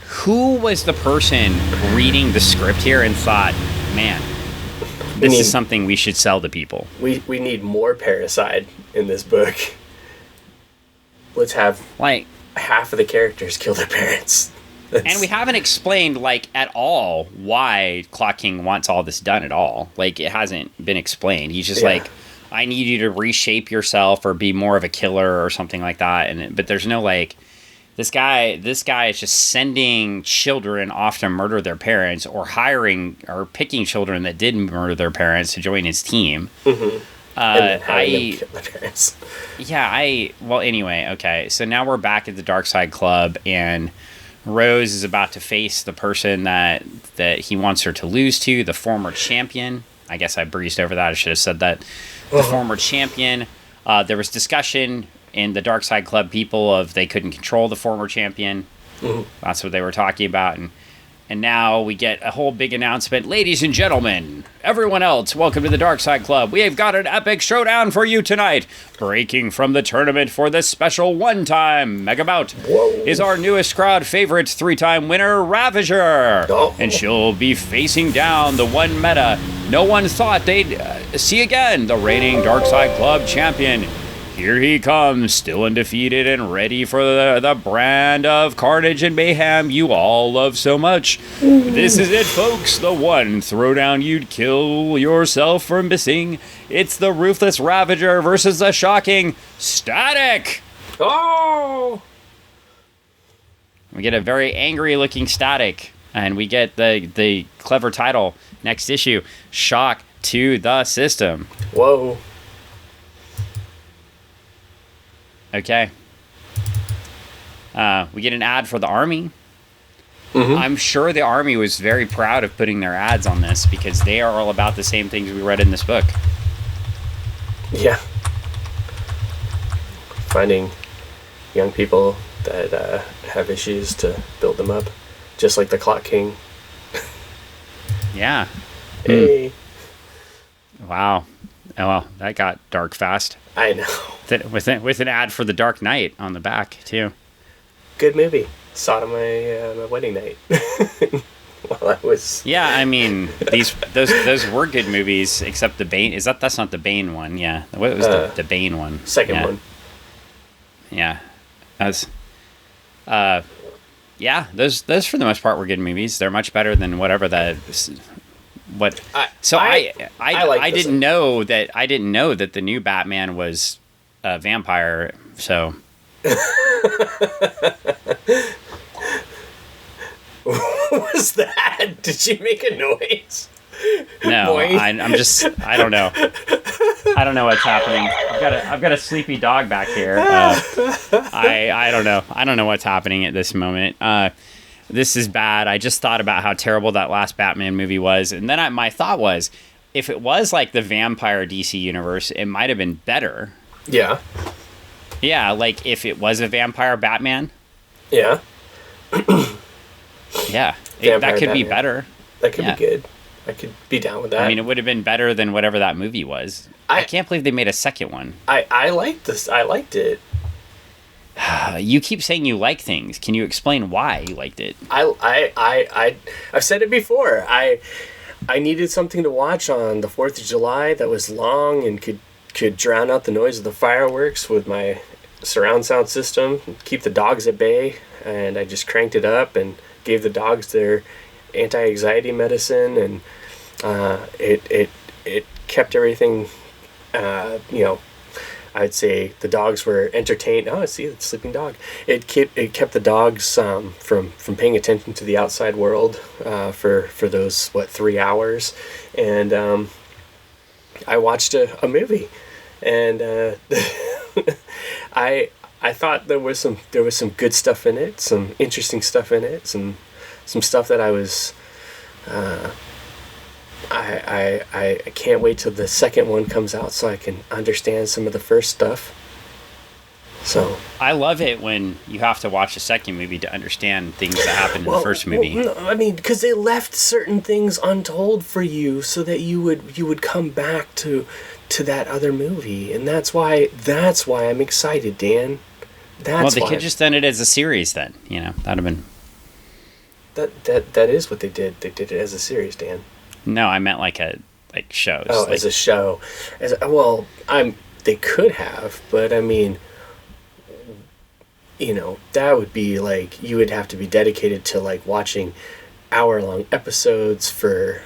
Speaker 2: who was the person reading the script here and thought, man, this is something we should sell to people?
Speaker 1: We need more Parricide in this book. Let's have
Speaker 2: like
Speaker 1: half of the characters kill their parents.
Speaker 2: And we haven't explained, like, at all why Clock King wants all this done at all. Like, it hasn't been explained. He's just like, I need you to reshape yourself or be more of a killer or something like that. But there's no, like, this guy is just sending children off to murder their parents, or hiring or picking children that did murder their parents to join his team.
Speaker 1: Mm-hmm. And then having them kill their parents.
Speaker 2: Yeah, well, anyway, okay. So now we're back at the Dark Side Club, and Rose is about to face the person that he wants her to lose to, the former champion. I guess I breezed over that. I should have said that. The former champion. There was discussion in the Dark Side Club people of they couldn't control the former champion. Mm-hmm. That's what they were talking about. And now we get a whole big announcement. Ladies and gentlemen, everyone else, welcome to the Dark Side Club. We have got an epic showdown for you tonight. Breaking from the tournament for this special one-time mega bout is our newest crowd favorite 3-time winner, Ravager. And she'll be facing down the one meta no one thought they'd see again, the reigning Dark Side Club champion. Here he comes, still undefeated and ready for the brand of carnage and mayhem you all love so much. This is it, folks. The one throwdown you'd kill yourself for missing. It's the ruthless Ravager versus the shocking Static.
Speaker 1: Oh!
Speaker 2: We get a very angry-looking Static, and we get the clever title, next issue, Shock to the System.
Speaker 1: Whoa.
Speaker 2: Okay. We get an ad for the Army. Mm-hmm. I'm sure the Army was very proud of putting their ads on this because they are all about the same things we read in this book.
Speaker 1: Yeah. Finding young people that have issues to build them up. Just like the Clock King.
Speaker 2: Yeah.
Speaker 1: Hey.
Speaker 2: Wow. Oh, well, that got dark fast.
Speaker 1: I know.
Speaker 2: With an ad for the Dark Knight on the back, too.
Speaker 1: Good movie. Saw it on my wedding night. While I was...
Speaker 2: Yeah, I mean, those were good movies, except the Bane... That's not the Bane one, yeah. What was the Bane one?
Speaker 1: Second one.
Speaker 2: Yeah. That was... yeah, those for the most part were good movies. They're much better than whatever that... I didn't know that the new Batman was a vampire. So
Speaker 1: what was that? Did you make a noise?
Speaker 2: No, I'm just. I don't know. I don't know what's happening. I've got a sleepy dog back here. I don't know. I don't know what's happening at this moment. This is bad. I just thought about how terrible that last Batman movie was. And then my thought was, if it was like the vampire DC universe, it might have been better.
Speaker 1: Yeah.
Speaker 2: Yeah, like if it was a vampire Batman.
Speaker 1: Yeah.
Speaker 2: Yeah, that could be better.
Speaker 1: That could be good. I could be down with that.
Speaker 2: I mean, it would have been better than whatever that movie was. I can't believe they made a second one.
Speaker 1: I liked this. I liked it.
Speaker 2: You keep saying you like things. Can you explain why you liked it?
Speaker 1: I've said it before. I needed something to watch on the 4th of July that was long and could drown out the noise of the fireworks with my surround sound system, keep the dogs at bay, and I just cranked it up and gave the dogs their anti-anxiety medicine, and it kept everything, I'd say the dogs were entertained. Oh, I see, the sleeping dog. It kept the dogs from paying attention to the outside world for those 3 hours, and I watched a movie, and I thought there was some good stuff in it, some interesting stuff in it, some stuff that I was. I can't wait till the second one comes out so I can understand some of the first stuff. So
Speaker 2: I love it when you have to watch a second movie to understand things that happened in the first movie.
Speaker 1: No, I mean, because they left certain things untold for you so that you would come back to that other movie, and that's why I'm excited, Dan.
Speaker 2: They could just done it as a series then. That'd have been.
Speaker 1: That is what they did. They did it as a series, Dan.
Speaker 2: No, I meant like shows.
Speaker 1: Oh, as a show. They could have, but I mean, that would be like, you would have to be dedicated to like watching hour-long episodes for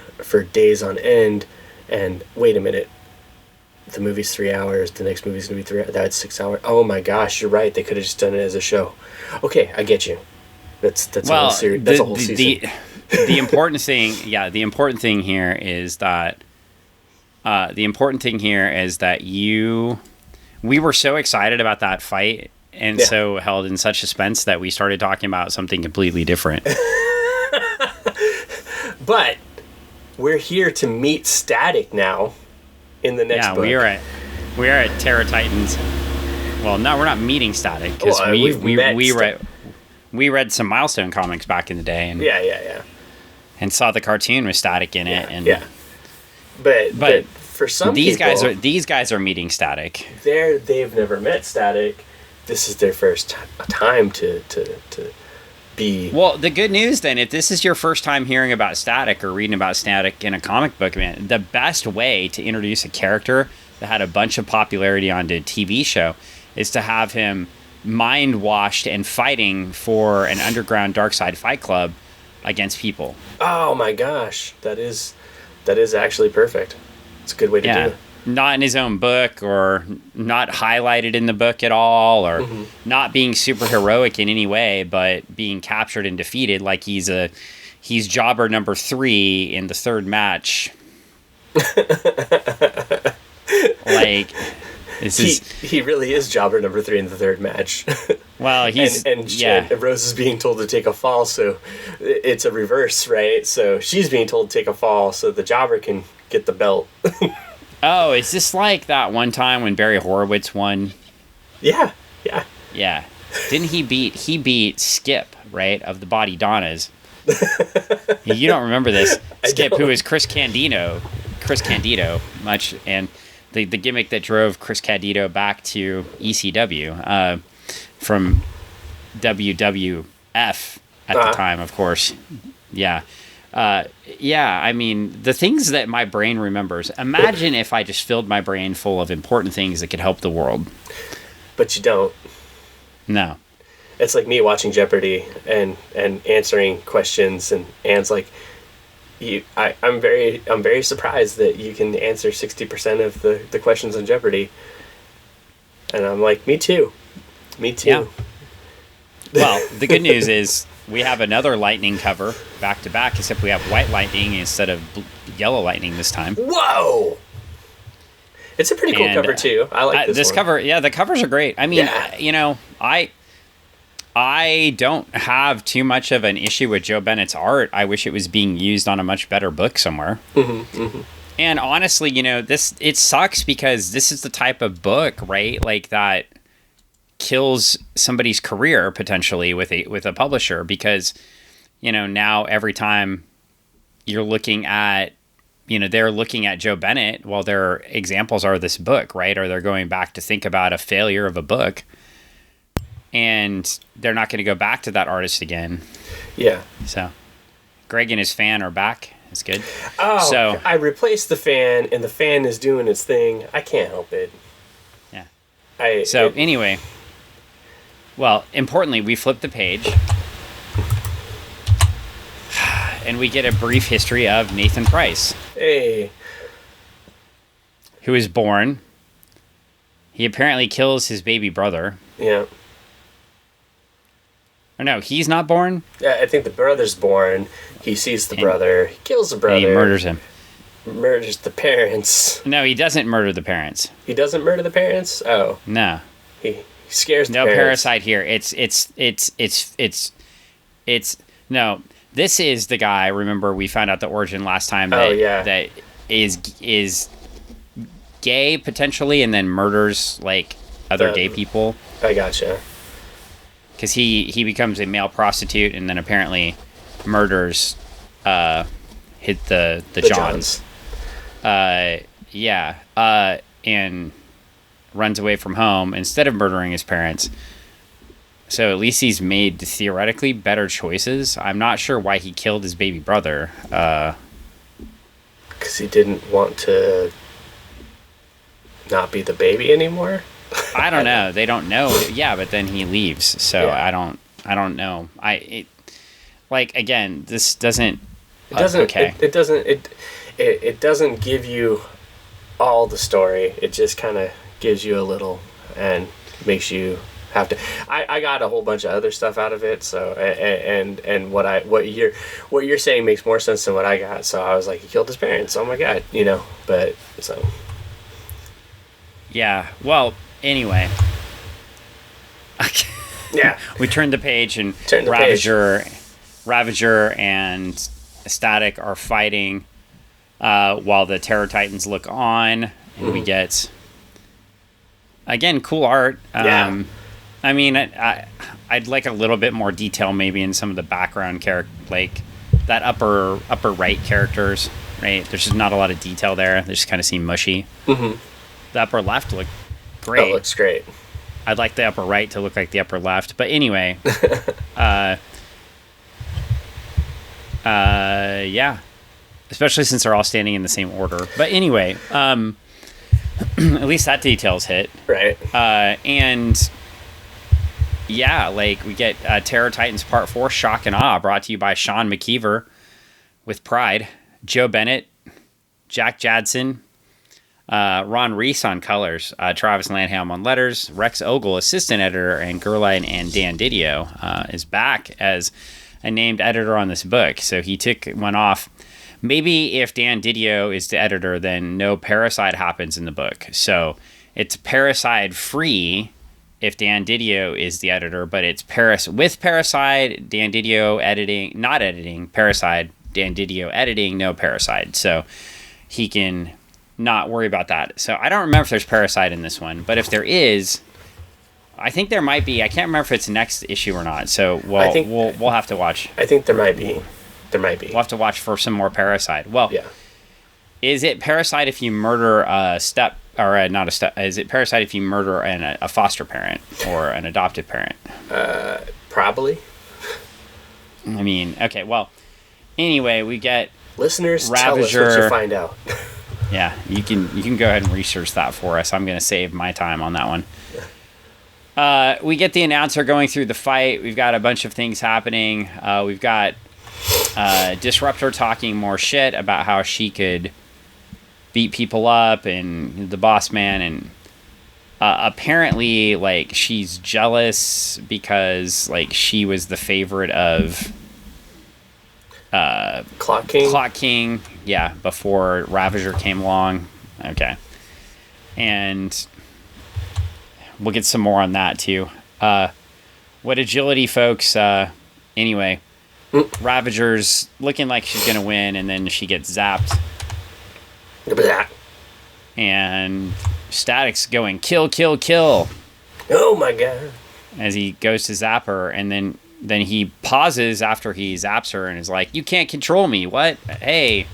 Speaker 1: days on end, and wait a minute, the movie's 3 hours, the next movie's gonna be 3 hours, that's 6 hours. Oh my gosh, you're right, they could have just done it as a show. Okay, I get you. That's a whole series. That's a whole season.
Speaker 2: The important thing here is that we were so excited about that fight and so held in such suspense that we started talking about something completely different.
Speaker 1: But we're here to meet Static now in the next book.
Speaker 2: we are at Terra Titans. Well, no, we're not meeting Static because we read some Milestone comics back in the day, and and saw the cartoon with Static in it, and but
Speaker 1: for some
Speaker 2: these
Speaker 1: people,
Speaker 2: these guys are meeting Static.
Speaker 1: They've never met Static. This is their first time to be.
Speaker 2: Well, the good news then, if this is your first time hearing about Static or reading about Static in a comic book, man, the best way to introduce a character that had a bunch of popularity onto a TV show is to have him mind washed and fighting for an underground dark side fight club against people.
Speaker 1: Oh my gosh, that is actually perfect. It's a good way to do it.
Speaker 2: Not in his own book, or not highlighted in the book at all, or not being super heroic in any way, but being captured and defeated like he's jobber number 3 in the third match. Like,
Speaker 1: he really is jobber number 3 in the third match.
Speaker 2: Well, he's
Speaker 1: and Rose is being told to take a fall, so it's a reverse, right? So she's being told to take a fall so the jobber can get the belt.
Speaker 2: Oh, is this like that one time when Barry Horowitz won?
Speaker 1: Yeah.
Speaker 2: Didn't he beat Skip, right, of the Body Donnas? You don't remember this. Skip, who is Chris Candido, much, and the gimmick that drove Chris Candido back to ECW from WWF at the time, of course. Yeah. I mean, the things that my brain remembers. Imagine if I just filled my brain full of important things that could help the world.
Speaker 1: But you don't.
Speaker 2: No.
Speaker 1: It's like me watching Jeopardy and answering questions, and Anne's like, I'm very surprised that you can answer 60% of the questions on Jeopardy. And I'm like, me too.
Speaker 2: Yeah. Well, the good news is we have another lightning cover back to back, except we have white lightning instead of yellow lightning this time.
Speaker 1: Whoa! It's a pretty cool cover too. I like this
Speaker 2: cover. Yeah, the covers are great. I mean, I don't have too much of an issue with Joe Bennett's art. I wish it was being used on a much better book somewhere. And honestly, it sucks because this is the type of book, right? Like that kills somebody's career potentially with a publisher, because now every time you're looking at, they're looking at Joe Bennett, well, their examples are this book, right? Or they're going back to think about a failure of a book, and they're not going to go back to that artist again.
Speaker 1: Yeah.
Speaker 2: So Greg and his fan are back. It's good.
Speaker 1: Oh,
Speaker 2: so
Speaker 1: I replaced the fan, and the fan is doing its thing. I can't help it.
Speaker 2: Yeah. Anyway, well, importantly, we flip the page, and we get a brief history of Nathan Price.
Speaker 1: Hey.
Speaker 2: Who is born. He apparently kills his baby brother.
Speaker 1: Yeah.
Speaker 2: Or no, he's not born?
Speaker 1: Yeah, I think the brother's born. He sees the brother. He kills the brother.
Speaker 2: And he murders him.
Speaker 1: Murders the parents.
Speaker 2: No, he doesn't murder the parents.
Speaker 1: He doesn't murder the parents? Oh.
Speaker 2: No.
Speaker 1: He scares the
Speaker 2: no
Speaker 1: parents.
Speaker 2: Parricide here. No. This is the guy. Remember, we found out the origin last time. That is gay potentially, and then murders like other gay people.
Speaker 1: I gotcha.
Speaker 2: Because he becomes a male prostitute, and then apparently murders hit the Johns. And runs away from home instead of murdering his parents. So at least he's made theoretically better choices. I'm not sure why he killed his baby brother.
Speaker 1: Because he didn't want to not be the baby anymore.
Speaker 2: I don't know. They don't know. Yeah, but then he leaves. So yeah. I don't know. Again, this doesn't.
Speaker 1: It doesn't.
Speaker 2: Okay.
Speaker 1: It doesn't give you all the story. It just kind of gives you a little and makes you have to. I got a whole bunch of other stuff out of it. So and what you're saying makes more sense than what I got. So I was like, he killed his parents. Oh my god, But so.
Speaker 2: Yeah. Well. Anyway.
Speaker 1: Yeah.
Speaker 2: We turned the page, and Ravager and Static are fighting while the Terror Titans look on, and we get again cool art.
Speaker 1: Yeah.
Speaker 2: I mean, I'd like a little bit more detail maybe in some of the background like that upper right characters. Right, there's just not a lot of detail there. They just kind of seem mushy.
Speaker 1: Mm-hmm.
Speaker 2: The upper left look great.
Speaker 1: That looks great.
Speaker 2: I'd like the upper right to look like the upper left. But anyway, yeah. Especially since they're all standing in the same order. But anyway, at least that detail's hit.
Speaker 1: Right.
Speaker 2: And yeah, like we get Terror Titans Part 4, Shock and Awe, brought to you by Sean McKeever with Pride, Joe Bennett, Jack Jadson, Ron Reis on colors, Travis Lanham on letters, Rex Ogle, assistant editor, and Gehrlein and Dan Didio is back as a named editor on this book. So he took one off. Maybe if Dan Didio is the editor, then no Parricide happens in the book. So it's Parricide free if Dan Didio is the editor, but it's with Parricide, Dan Didio editing, not editing, Parricide, Dan Didio editing, no Parricide. So he can not worry about that. So I don't remember if there's Parricide in this one, but if there is, I think there might be. I can't remember if it's next issue or not. So we'll have to watch.
Speaker 1: I think there might be. We'll
Speaker 2: have to watch for some more Parricide. Well,
Speaker 1: yeah.
Speaker 2: Is it Parricide if you murder a step or not a step? Is it Parricide if you murder a foster parent or an adopted parent?
Speaker 1: Probably.
Speaker 2: I mean, okay. Well, anyway, we get
Speaker 1: listeners.
Speaker 2: Ravager.
Speaker 1: Tell us what you find out.
Speaker 2: Yeah, you can go ahead and research that for us. I'm going to save my time on that one. We get the announcer going through the fight. We've got a bunch of things happening. We've got Disruptor talking more shit about how she could beat people up, and the boss man, and apparently like she's jealous because like she was the favorite of
Speaker 1: Clock King.
Speaker 2: Yeah, before Ravager came along. Okay. And we'll get some more on that too. What agility, folks? Anyway, Ravager's looking like she's gonna win, and then she gets zapped. And Static's going kill, kill, kill.
Speaker 1: Oh my god!
Speaker 2: As he goes to zap her, and then then he pauses after he zaps her and is like, "You can't control me. What? Hey."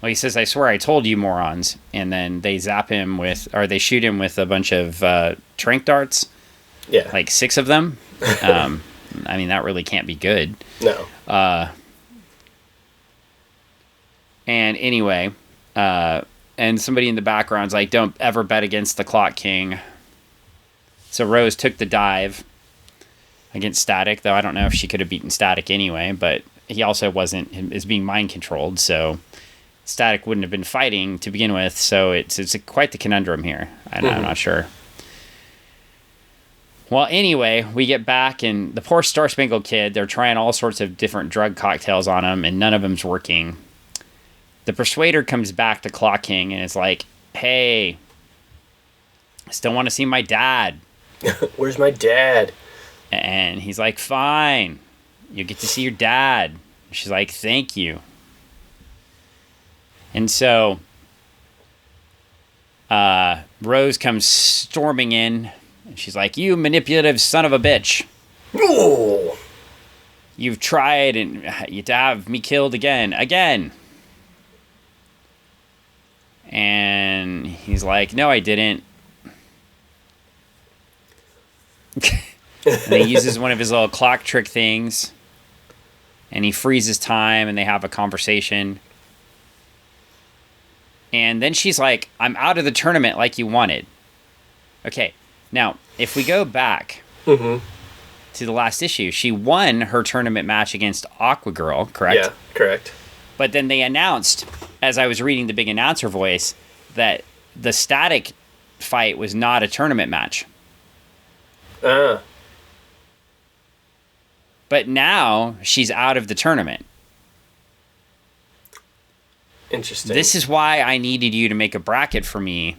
Speaker 2: Well, he says, "I swear I told you, morons." And then they they shoot him with a bunch of trank darts.
Speaker 1: Yeah.
Speaker 2: Like 6 of them. I mean, that really can't be good.
Speaker 1: No.
Speaker 2: And anyway, and somebody in the background's like, "Don't ever bet against the Clock King." So Rose took the dive against Static, though I don't know if she could have beaten Static anyway, but he also is being mind controlled, so Static wouldn't have been fighting to begin with, so it's quite the conundrum here. I'm not sure. Well, anyway, we get back, and the poor Star Spangled Kid, they're trying all sorts of different drug cocktails on him, and none of them's working. The Persuader comes back to Clock King and is like, "Hey, I still want to see my dad."
Speaker 1: Where's my dad?
Speaker 2: And he's like, "Fine, you get to see your dad." She's like, "Thank you." And so Rose comes storming in, and she's like, "You manipulative son of a bitch.
Speaker 1: Oh.
Speaker 2: You've tried to have me killed again. And he's like, "No, I didn't." And he uses one of his little clock trick things, and he freezes time, and they have a conversation. And then she's like, "I'm out of the tournament like you wanted." Okay, now, if we go back to the last issue, she won her tournament match against Aqua Girl, correct?
Speaker 1: Yeah, correct.
Speaker 2: But then they announced, as I was reading the big announcer voice, that the Static fight was not a tournament match. But now she's out of the tournament.
Speaker 1: Interesting.
Speaker 2: This is why I needed you to make a bracket for me.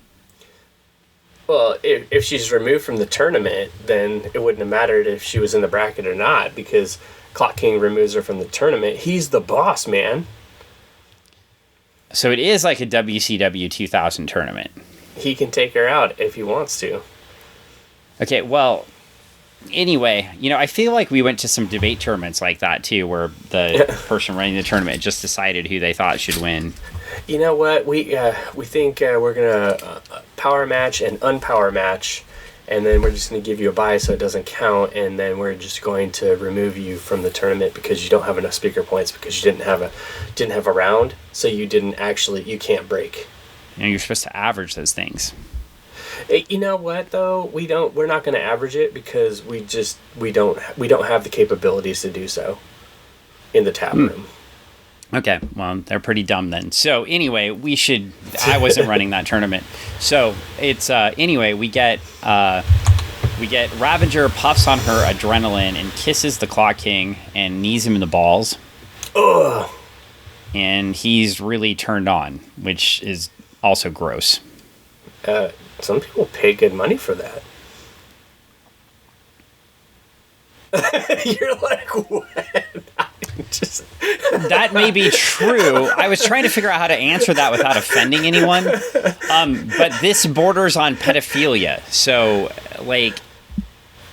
Speaker 1: Well, if she's removed from the tournament, then it wouldn't have mattered if she was in the bracket or not, because Clock King removes her from the tournament. He's the boss, man.
Speaker 2: So it is like a WCW 2000 tournament.
Speaker 1: He can take her out if he wants to.
Speaker 2: Okay, well, anyway, I feel like we went to some debate tournaments like that, too, where the person running the tournament just decided who they thought should win.
Speaker 1: You know what? We think we're going to power match and unpower match, and then we're just going to give you a bye so it doesn't count, and then we're just going to remove you from the tournament because you don't have enough speaker points because you didn't have a round, so you can't break.
Speaker 2: You're supposed to average those things.
Speaker 1: You know what though? We're not going to average it because we don't have the capabilities to do so in the tap room.
Speaker 2: Okay, well, they're pretty dumb then. So anyway, I wasn't running that tournament. So it's anyway, we get Ravager puffs on her adrenaline and kisses the Clock King and knees him in the balls.
Speaker 1: Ugh.
Speaker 2: And he's really turned on, which is also gross.
Speaker 1: Some people pay good money for that. You're like, what?
Speaker 2: That may be true. I was trying to figure out how to answer that without offending anyone. But this borders on pedophilia. So, like...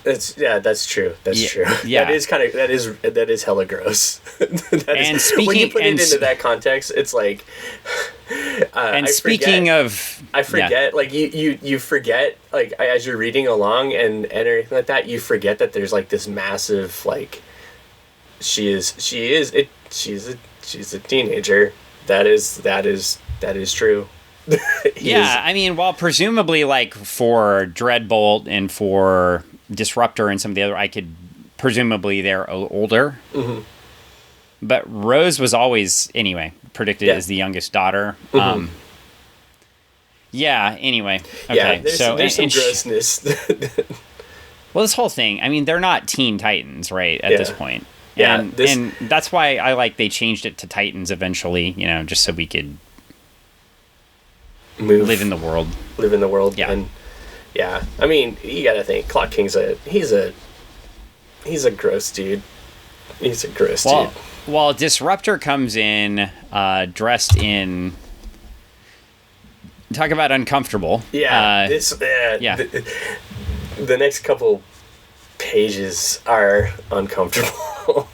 Speaker 1: That's true. That's true.
Speaker 2: Yeah.
Speaker 1: That is hella gross. When you put it into that context, it's like...
Speaker 2: I
Speaker 1: forget, like you forget, like as you're reading along and everything like that, you forget that there's like this massive, like she's a teenager. That is true.
Speaker 2: Yeah, I mean, well, presumably like for Dreadbolt and for Disruptor and some of the other, presumably they're older. Mm-hmm. But Rose was always, anyway, predicted as the youngest daughter.
Speaker 1: Mm-hmm.
Speaker 2: Yeah, anyway. Okay,
Speaker 1: yeah, there's some grossness.
Speaker 2: Well, this whole thing, I mean, they're not Teen Titans, right, at this point.
Speaker 1: Yeah.
Speaker 2: And that's why they changed it to Titans eventually, just so we could live in the world.
Speaker 1: Yeah. And, yeah. I mean, you gotta think, Clock King's he's a gross dude. He's a gross dude.
Speaker 2: Well, Disruptor comes in dressed in... Talk about uncomfortable.
Speaker 1: Yeah. The next couple pages are uncomfortable.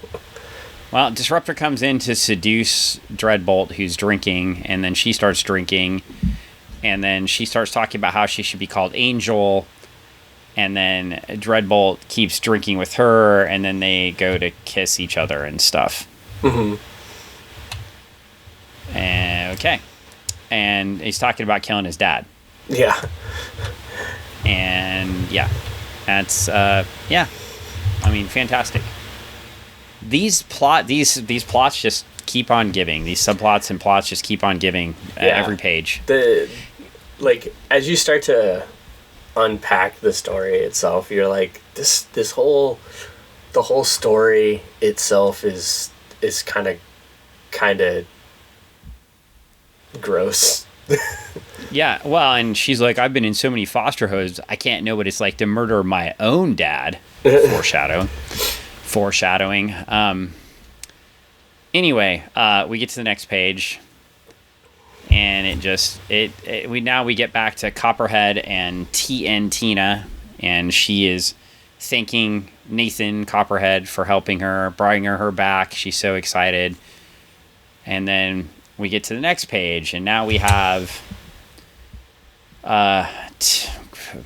Speaker 2: Well, Disruptor comes in to seduce Dreadbolt, who's drinking, and then she starts drinking, and then she starts talking about how she should be called Angel, and then Dreadbolt keeps drinking with her, and then they go to kiss each other and stuff.
Speaker 1: Mm-hmm.
Speaker 2: Okay. And he's talking about killing his dad.
Speaker 1: Yeah.
Speaker 2: And yeah, that's yeah. I mean, fantastic. These plots just keep on giving. These subplots and plots just keep on giving at every page.
Speaker 1: As you start to unpack the story itself, you're like, the whole story itself is kind of gross.
Speaker 2: Yeah, well, and she's like, I've been in so many foster homes, I can't know what it's like to murder my own dad. Foreshadowing. Anyway, we get to the next page, and we get back to Copperhead and Tina, and she is thanking Nathan Copperhead for helping her, bringing her back. She's so excited. And then we get to the next page, and now we have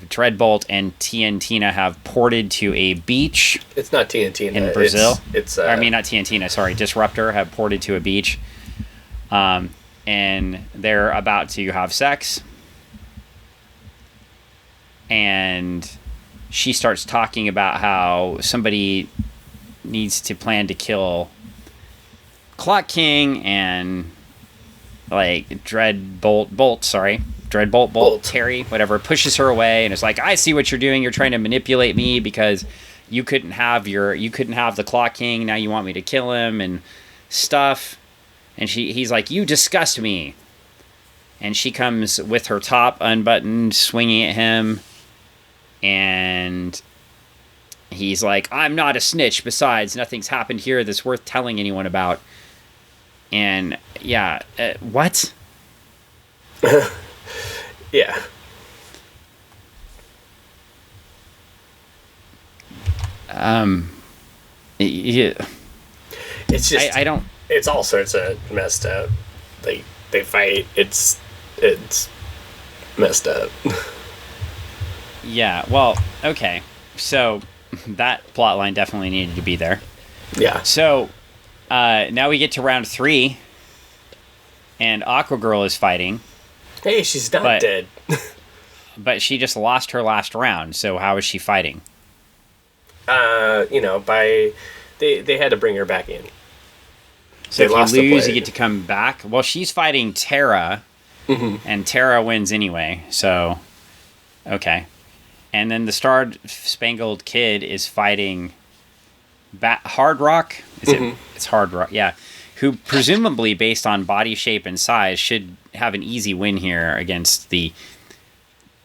Speaker 2: Dreadbolt and Tina have ported to a beach.
Speaker 1: It's not Tina
Speaker 2: in Brazil.
Speaker 1: It's
Speaker 2: not Tina. Sorry, Disruptor have ported to a beach, and they're about to have sex. And she starts talking about how somebody needs to plan to kill Clock King and Dreadbolt, Terry, whatever, pushes her away and is like, I see what you're doing. You're trying to manipulate me because you couldn't have the Clock King. Now you want me to kill him and stuff. And he's like, you disgust me. And she comes with her top unbuttoned, swinging at him. And he's like, I'm not a snitch. Besides, nothing's happened here that's worth telling anyone about. And yeah, what?
Speaker 1: Yeah.
Speaker 2: Yeah.
Speaker 1: It's just
Speaker 2: I don't.
Speaker 1: It's all sorts of messed up. They fight. It's messed up.
Speaker 2: Yeah. Well. Okay. So that plot line definitely needed to be there.
Speaker 1: Yeah.
Speaker 2: So now we get to round 3, and Aqua Girl is fighting.
Speaker 1: Hey, she's not dead.
Speaker 2: But she just lost her last round. So how is she fighting?
Speaker 1: They had to bring her back in.
Speaker 2: So if you lose, you get to come back. Well, she's fighting Terra, and Terra wins anyway. So, okay. And then the Star Spangled Kid is fighting Hard Rock. It's Hard Rock, yeah. Who presumably, based on body shape and size, should have an easy win here against the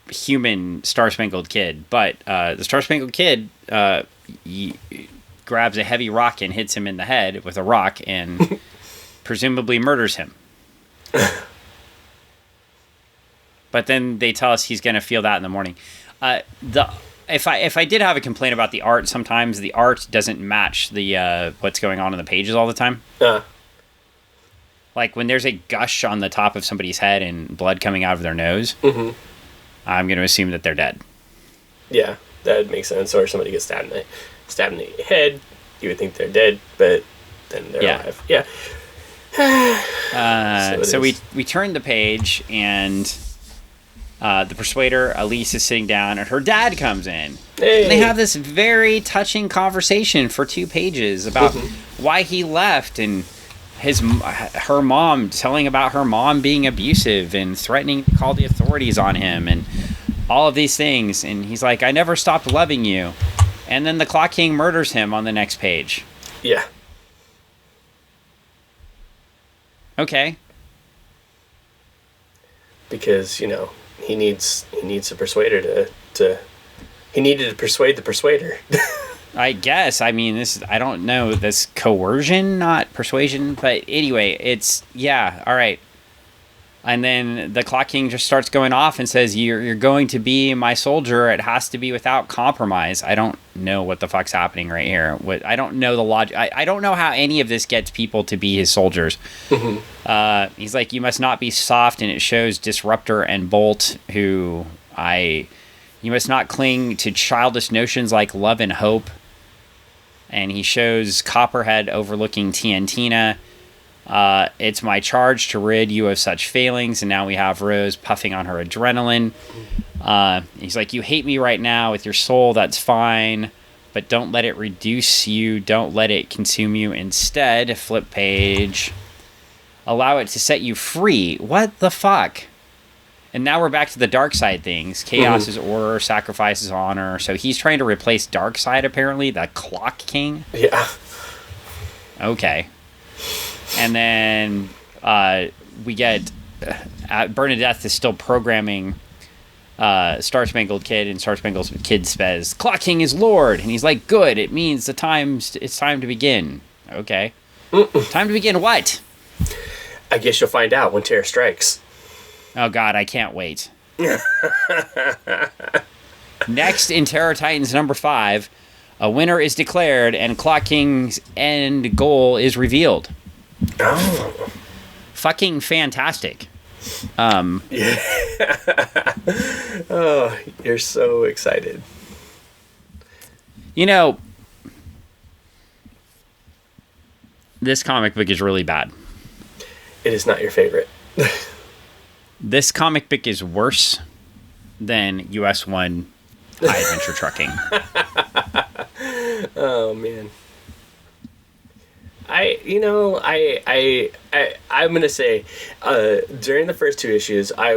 Speaker 2: human Star Spangled Kid. But the Star Spangled Kid grabs a heavy rock and hits him in the head with a rock and presumably murders him. But then they tell us he's going to feel that in the morning. If I did have a complaint about the art, sometimes the art doesn't match the what's going on in the pages all the time. Like when there's a gush on the top of somebody's head and blood coming out of their nose, I'm going to assume that they're dead.
Speaker 1: Yeah, that makes sense. Or somebody gets stabbed in the head. You would think they're dead, but then they're alive. Yeah.
Speaker 2: So we turn the page, and the Persuader, Elise, is sitting down, and her dad comes in.
Speaker 1: Hey.
Speaker 2: And they have this very touching conversation for 2 pages about why he left, and her mom telling about her mom being abusive and threatening to call the authorities on him and all of these things. And he's like, I never stopped loving you. And then the Clock King murders him on the next page.
Speaker 1: Yeah.
Speaker 2: Okay.
Speaker 1: Because, he needs a persuader he needed to persuade the persuader.
Speaker 2: I guess. I mean, I don't know. That's coercion, not persuasion. But anyway, it's, yeah, all right. And then the Clock King just starts going off and says, you're going to be my soldier. It has to be without compromise. I don't know what the fuck's happening right here. I don't know the logic. I don't know how any of this gets people to be his soldiers. He's like, you must not be soft, and it shows Disruptor and Bolt, you must not cling to childish notions like love and hope. And he shows Copperhead overlooking Tiantina. It's my charge to rid you of such failings. And now we have Rose puffing on her adrenaline. He's like, you hate me right now with your soul. That's fine. But don't let it reduce you. Don't let it consume you. Instead, flip page. Allow it to set you free. What the fuck? And now we're back to the dark side things. Chaos is order, sacrifice is honor. So he's trying to replace dark side, apparently. The Clock King.
Speaker 1: Yeah.
Speaker 2: Okay. And then we get Bernadette is still programming Star Spangled Kid, and Star Spangled Kid says, Clock King is Lord. And he's like, good, it means it's time to begin. Okay. Time to begin what?
Speaker 1: I guess you'll find out when Terror strikes.
Speaker 2: Oh, God, I can't wait. Next, in Terror Titans number 5, a winner is declared, and Clock King's end goal is revealed.
Speaker 1: Oh.
Speaker 2: Fucking fantastic.
Speaker 1: Yeah. Oh, you're so excited.
Speaker 2: You know, this comic book is really bad.
Speaker 1: It is not your favorite.
Speaker 2: This comic book is worse than US 1 High Adventure Trucking.
Speaker 1: Oh, man. I'm gonna say, during the first 2 issues, I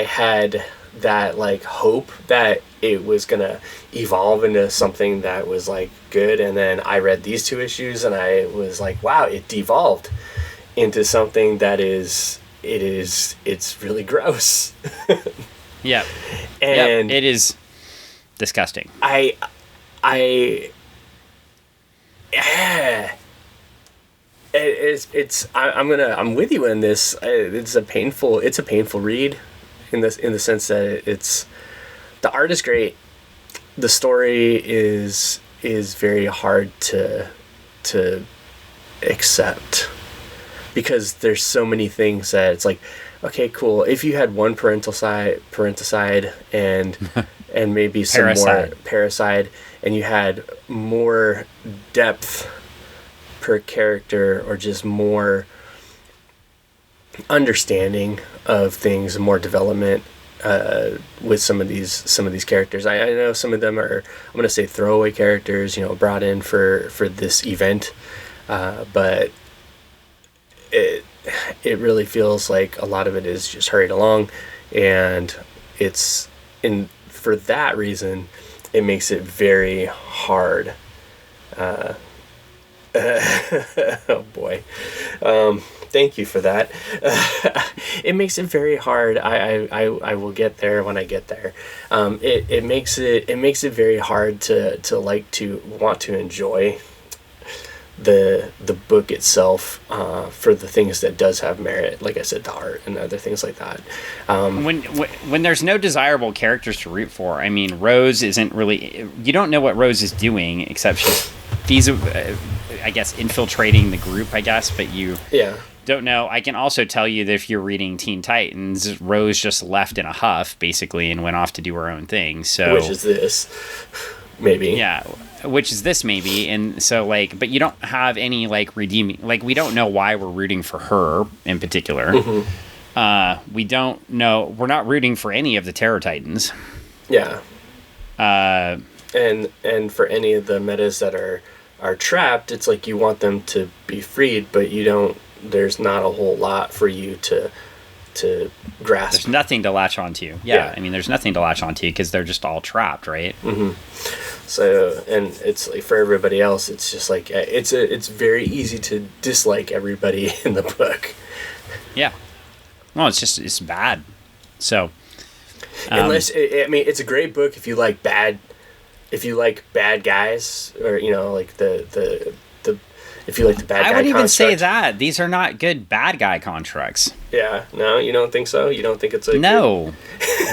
Speaker 1: had that like hope that it was gonna evolve into something that was like good, and then I read these 2 issues and I was like, wow, it devolved into something that it's really gross.
Speaker 2: Yeah,
Speaker 1: and
Speaker 2: it is disgusting.
Speaker 1: I'm with you in this. It's a painful read in the sense that the art is great. The story is very hard to accept, because there's so many things that it's like, okay, cool. If you had one parenticide and maybe some more parricide, and you had more depth per character, or just more understanding of things, more development with some of these characters. I know some of them are, I'm going to say, throwaway characters, brought in for this event, but it really feels like a lot of it is just hurried along, and for that reason, it makes it very hard. Oh boy. Thank you for that. It makes it very hard. I will get there when I get there. It makes it very hard to want to enjoy the book itself, for the things that does have merit, like I said, the art and other things like that.
Speaker 2: When there's no desirable characters to root for, I mean, Rose isn't really, you don't know what Rose is doing, except she's I guess infiltrating the group, I guess, but you don't know. I can also tell you that if you're reading Teen Titans, Rose just left in a huff, basically, and went off to do her own thing. So,
Speaker 1: which is this, maybe.
Speaker 2: Yeah, which is this, maybe. And so, but you don't have any, redeeming... we don't know why we're rooting for her, in particular. Mm-hmm. We don't know... We're not rooting for any of the Terror Titans.
Speaker 1: Yeah. And for any of the metas that are trapped, it's like you want them to be freed, but you don't... There's not a whole lot for you to grasp.
Speaker 2: There's nothing to latch onto. Yeah. I mean, there's nothing to latch onto because they're just all trapped, right?
Speaker 1: Mm-hmm. So, and it's like for everybody else, it's just like it's very easy to dislike everybody in the book.
Speaker 2: Yeah. Well, it's bad. So,
Speaker 1: unless it's a great book if you like bad guys, or like the if you like the bad guy
Speaker 2: I would even say
Speaker 1: construct.
Speaker 2: that these are not good bad guy constructs.
Speaker 1: Yeah, no, you don't think so? You don't think it's
Speaker 2: no,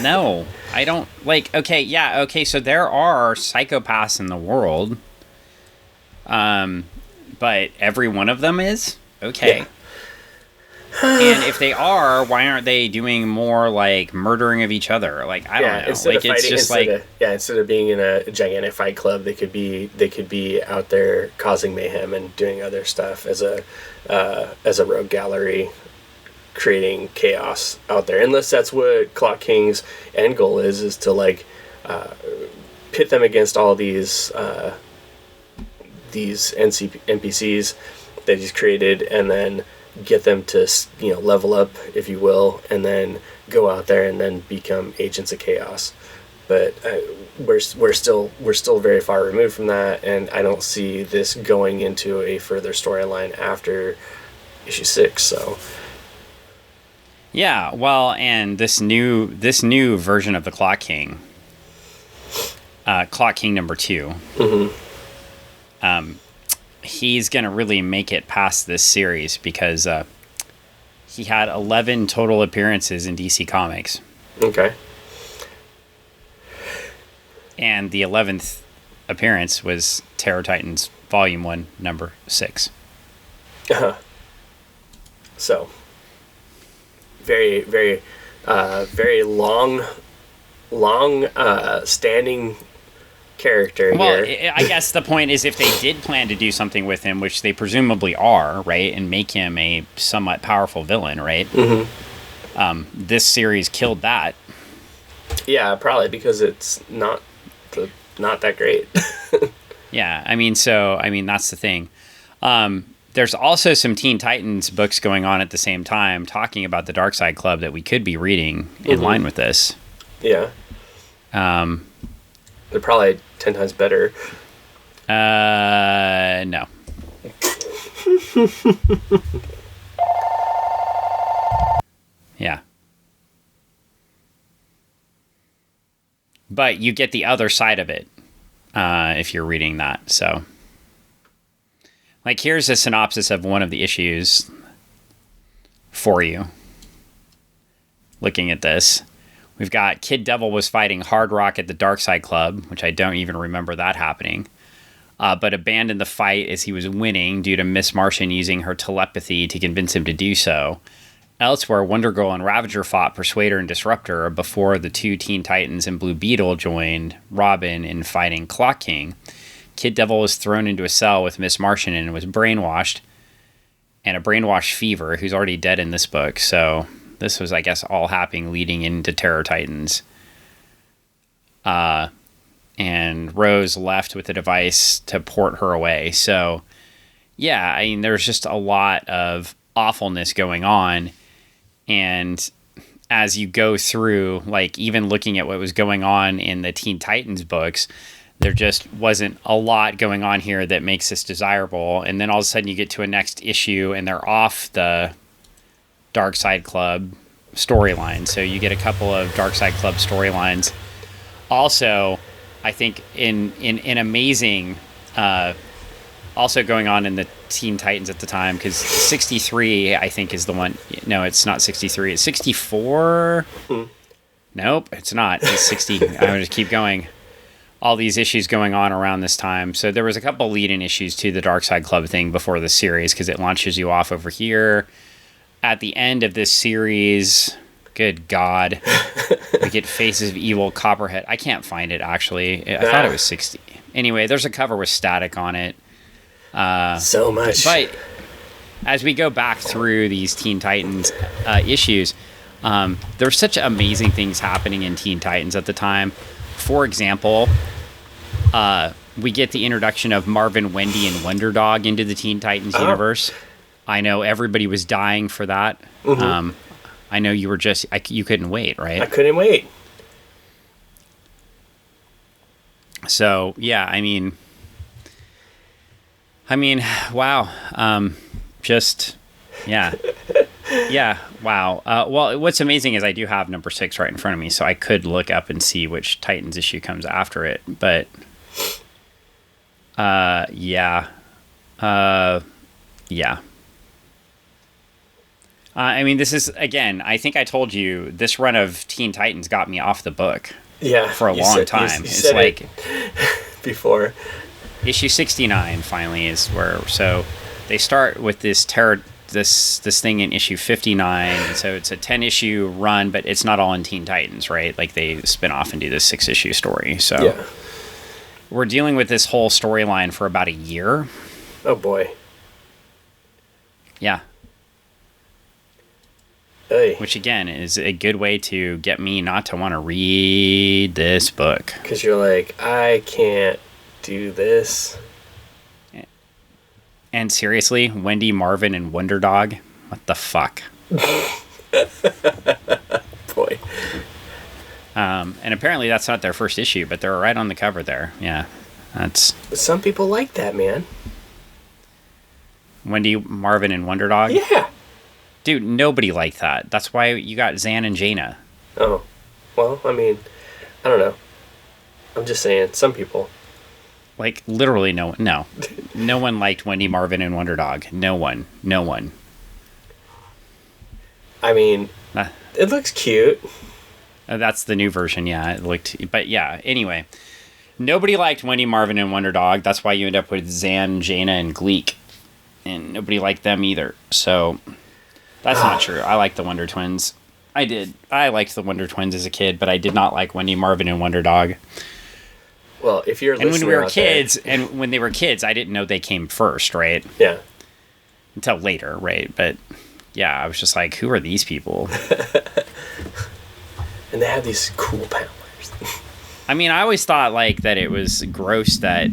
Speaker 2: no, I don't like. Okay, so there are psychopaths in the world, but every one of them is okay. Yeah. And if they are, why aren't they doing more like murdering of each other? Like I don't know.
Speaker 1: Instead
Speaker 2: like
Speaker 1: of fighting,
Speaker 2: it's just
Speaker 1: instead of being in a gigantic fight club, they could be out there causing mayhem and doing other stuff as a rogue gallery, creating chaos out there. Unless that's what Clock King's end goal is to like pit them against all these NPCs that he's created, and then get them to level up, if you will, and then go out there and then become agents of chaos. But we're still very far removed from that, and I don't see this going into a further storyline after issue 6. So
Speaker 2: yeah, well, and this new version of the Clock King, Clock King number 2.
Speaker 1: Mm-hmm.
Speaker 2: He's going to really make it past this series because he had 11 total appearances in DC Comics.
Speaker 1: Okay.
Speaker 2: And the 11th appearance was Terror Titans Volume 1, number 6.
Speaker 1: Uh-huh. So, very, very, very long standing character here.
Speaker 2: Well, I guess the point is if they did plan to do something with him, which they presumably are, right, and make him a somewhat powerful villain, right?
Speaker 1: Mm-hmm.
Speaker 2: This series killed that.
Speaker 1: Yeah, probably because it's not that great.
Speaker 2: Yeah, I mean, that's the thing. There's also some Teen Titans books going on at the same time talking about the Darkseid Club that we could be reading in line with this.
Speaker 1: Yeah. They're probably 10 times better.
Speaker 2: No. Yeah. But you get the other side of it if you're reading that. So, like, here's a synopsis of one of the issues for you. Looking at this. We've got Kid Devil was fighting Hard Rock at the Darkseid Club, which I don't even remember that happening, but abandoned the fight as he was winning due to Miss Martian using her telepathy to convince him to do so. Elsewhere, Wonder Girl and Ravager fought Persuader and Disruptor before the two Teen Titans and Blue Beetle joined Robin in fighting Clock King. Kid Devil was thrown into a cell with Miss Martian and was brainwashed, and a brainwash Fever, who's already dead in this book, so this was, I guess, all happening leading into Terror Titans. And Rose left with a device to port her away. So, yeah, I mean, there's just a lot of awfulness going on. And as you go through, like, even looking at what was going on in the Teen Titans books, there just wasn't a lot going on here that makes this desirable. And then all of a sudden you get to a next issue and they're off the Darkseid Club storyline. So you get a couple of Darkseid Club storylines. Also, I think in amazing, also going on in the Teen Titans at the time, because 63, I think, is the one. No, it's not 63. It's 64. Nope, it's not. It's 60. I'm going to keep going. All these issues going on around this time. So there was a couple lead-in issues to the Darkseid Club thing before the series, because it launches you off over here. At the end of this series, good God, we get Faces of Evil Copperhead. I can't find it, actually. I thought it was 60. Anyway, there's a cover with static on it.
Speaker 1: So much.
Speaker 2: But as we go back through these Teen Titans issues, there's such amazing things happening in Teen Titans at the time. For example, we get the introduction of Marvin, Wendy, and Wonder Dog into the Teen Titans universe. I know everybody was dying for that. Mm-hmm. I know you were you couldn't wait, right?
Speaker 1: I couldn't wait.
Speaker 2: So, yeah, I mean, wow. Yeah. Yeah, wow. Well, what's amazing is I do have number 6 right in front of me, so I could look up and see which Titans issue comes after it. But, yeah. Yeah. I mean, this is, again, I think I told you, this run of Teen Titans got me off the book.
Speaker 1: Yeah.
Speaker 2: For a long time.
Speaker 1: You
Speaker 2: it's
Speaker 1: said
Speaker 2: like
Speaker 1: it before.
Speaker 2: Issue 69 finally is where, so they start with this thing in issue 59, and so it's a 10-issue run, but it's not all in Teen Titans, right? Like, they spin off and do this 6-issue story. So
Speaker 1: yeah.
Speaker 2: We're dealing with this whole storyline for about a year.
Speaker 1: Oh boy.
Speaker 2: Yeah.
Speaker 1: Hey.
Speaker 2: Which, again, is a good way to get me not to want to read this book.
Speaker 1: Because you're like, I can't do this.
Speaker 2: And seriously, Wendy, Marvin, and Wonder Dog? What the fuck?
Speaker 1: Boy.
Speaker 2: And apparently that's not their first issue, but they're right on the cover there. Yeah. But
Speaker 1: some people like that, man.
Speaker 2: Wendy, Marvin, and Wonder Dog?
Speaker 1: Yeah.
Speaker 2: Dude, nobody liked that. That's why you got Zan and Jaina.
Speaker 1: Oh. Well, I mean, I don't know. I'm just saying, some people.
Speaker 2: Like, literally no one. No. No one liked Wendy, Marvin, and Wonder Dog. No one.
Speaker 1: I mean, it looks cute.
Speaker 2: That's the new version, yeah. It looked... But yeah, anyway. Nobody liked Wendy, Marvin, and Wonder Dog. That's why you end up with Zan, Jaina, and Gleek. And nobody liked them either. So... That's not true. I like the Wonder Twins. I did. I liked the Wonder Twins as a kid, but I did not like Wendy, Marvin, and Wonder Dog.
Speaker 1: Well, if you're
Speaker 2: and when we were kids, and when they were kids, I didn't know they came first, right?
Speaker 1: Yeah.
Speaker 2: Until later, right? But yeah, I was just like, who are these people?
Speaker 1: And they have these cool powers.
Speaker 2: I mean, I always thought like that it was gross that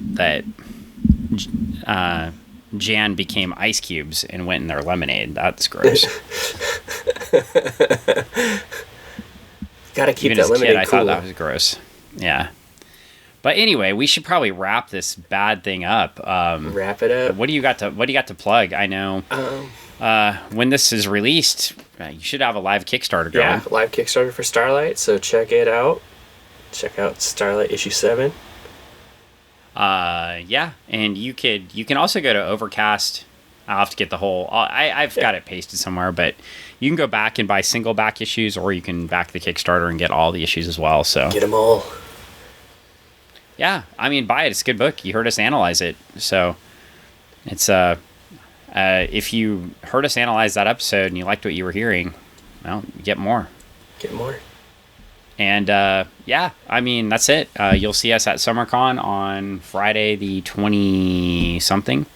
Speaker 2: Jan became ice cubes and went in their lemonade. That's gross.
Speaker 1: Gotta keep
Speaker 2: Even
Speaker 1: that
Speaker 2: as a
Speaker 1: lemonade
Speaker 2: kid, I
Speaker 1: cool.
Speaker 2: thought that was gross. Yeah. But anyway, we should probably wrap this bad thing up.
Speaker 1: Wrap it up.
Speaker 2: What do you got to plug? I know when this is released, you should have a live Kickstarter going.
Speaker 1: Yeah, live Kickstarter for Starlight. So check it out. Check out Starlight issue 7.
Speaker 2: Yeah, and you can also go to Overcast. I'll have to get the whole. I've got it pasted somewhere, but you can go back and buy single back issues, or you can back the Kickstarter and get all the issues as well. So
Speaker 1: get them all.
Speaker 2: Yeah, I mean, buy it. It's a good book. You heard us analyze it, so it's if you heard us analyze that episode and you liked what you were hearing, well, get more.
Speaker 1: Get more.
Speaker 2: And yeah, I mean, that's it. You'll see us at SummerCon on Friday the 20-something.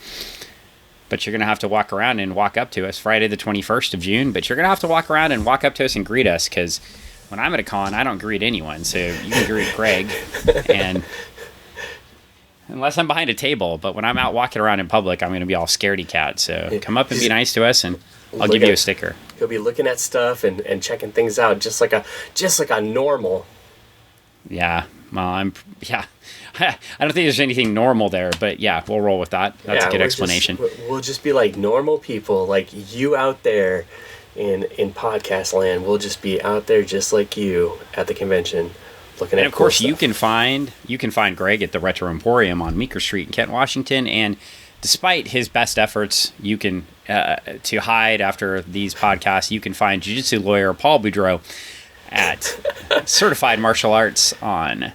Speaker 2: But you're going to have to walk around and walk up to us Friday the 21st of June. But you're going to have to walk around and walk up to us and greet us, because when I'm at a con, I don't greet anyone. So you can greet Greg, and unless I'm behind a table. But when I'm out walking around in public, I'm going to be all scaredy cat. So come up and be nice to us, and I'll give you a sticker.
Speaker 1: He'll be looking at stuff and checking things out just like a normal.
Speaker 2: Yeah. Well, I don't think there's anything normal there, but yeah, we'll roll with that. That's a good explanation.
Speaker 1: We'll just be like normal people, like you out there in podcast land. We'll just be out there just like you at the convention, looking at.
Speaker 2: And of course,
Speaker 1: cool
Speaker 2: you can find Greg at the Retro Emporium on Meeker Street in Kent, Washington, and despite his best efforts, you can to hide after these podcasts, you can find jiu-jitsu lawyer Paul Boudreau at Certified Martial Arts on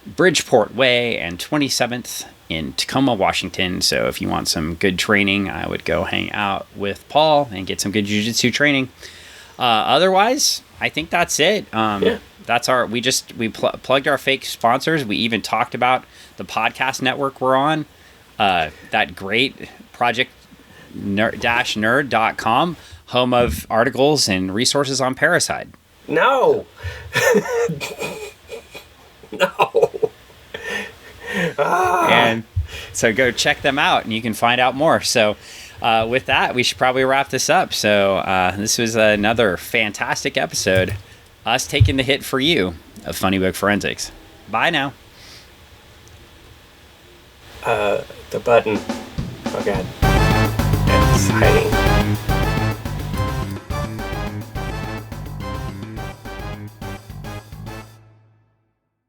Speaker 2: Bridgeport Way and 27th in Tacoma, Washington. So if you want some good training, I would go hang out with Paul and get some good jiu-jitsu training. Otherwise, I think that's it.
Speaker 1: Yeah.
Speaker 2: That's we plugged our fake sponsors. We even talked about the podcast network we're on. That great project-nerd.com, home of articles and resources on Parricide.
Speaker 1: No. No.
Speaker 2: And so go check them out and you can find out more. So with that, we should probably wrap this up. So this was another fantastic episode. Us taking the hit for you of Funny Book Forensics. Bye now.
Speaker 1: The button. Oh, God. It's hiding.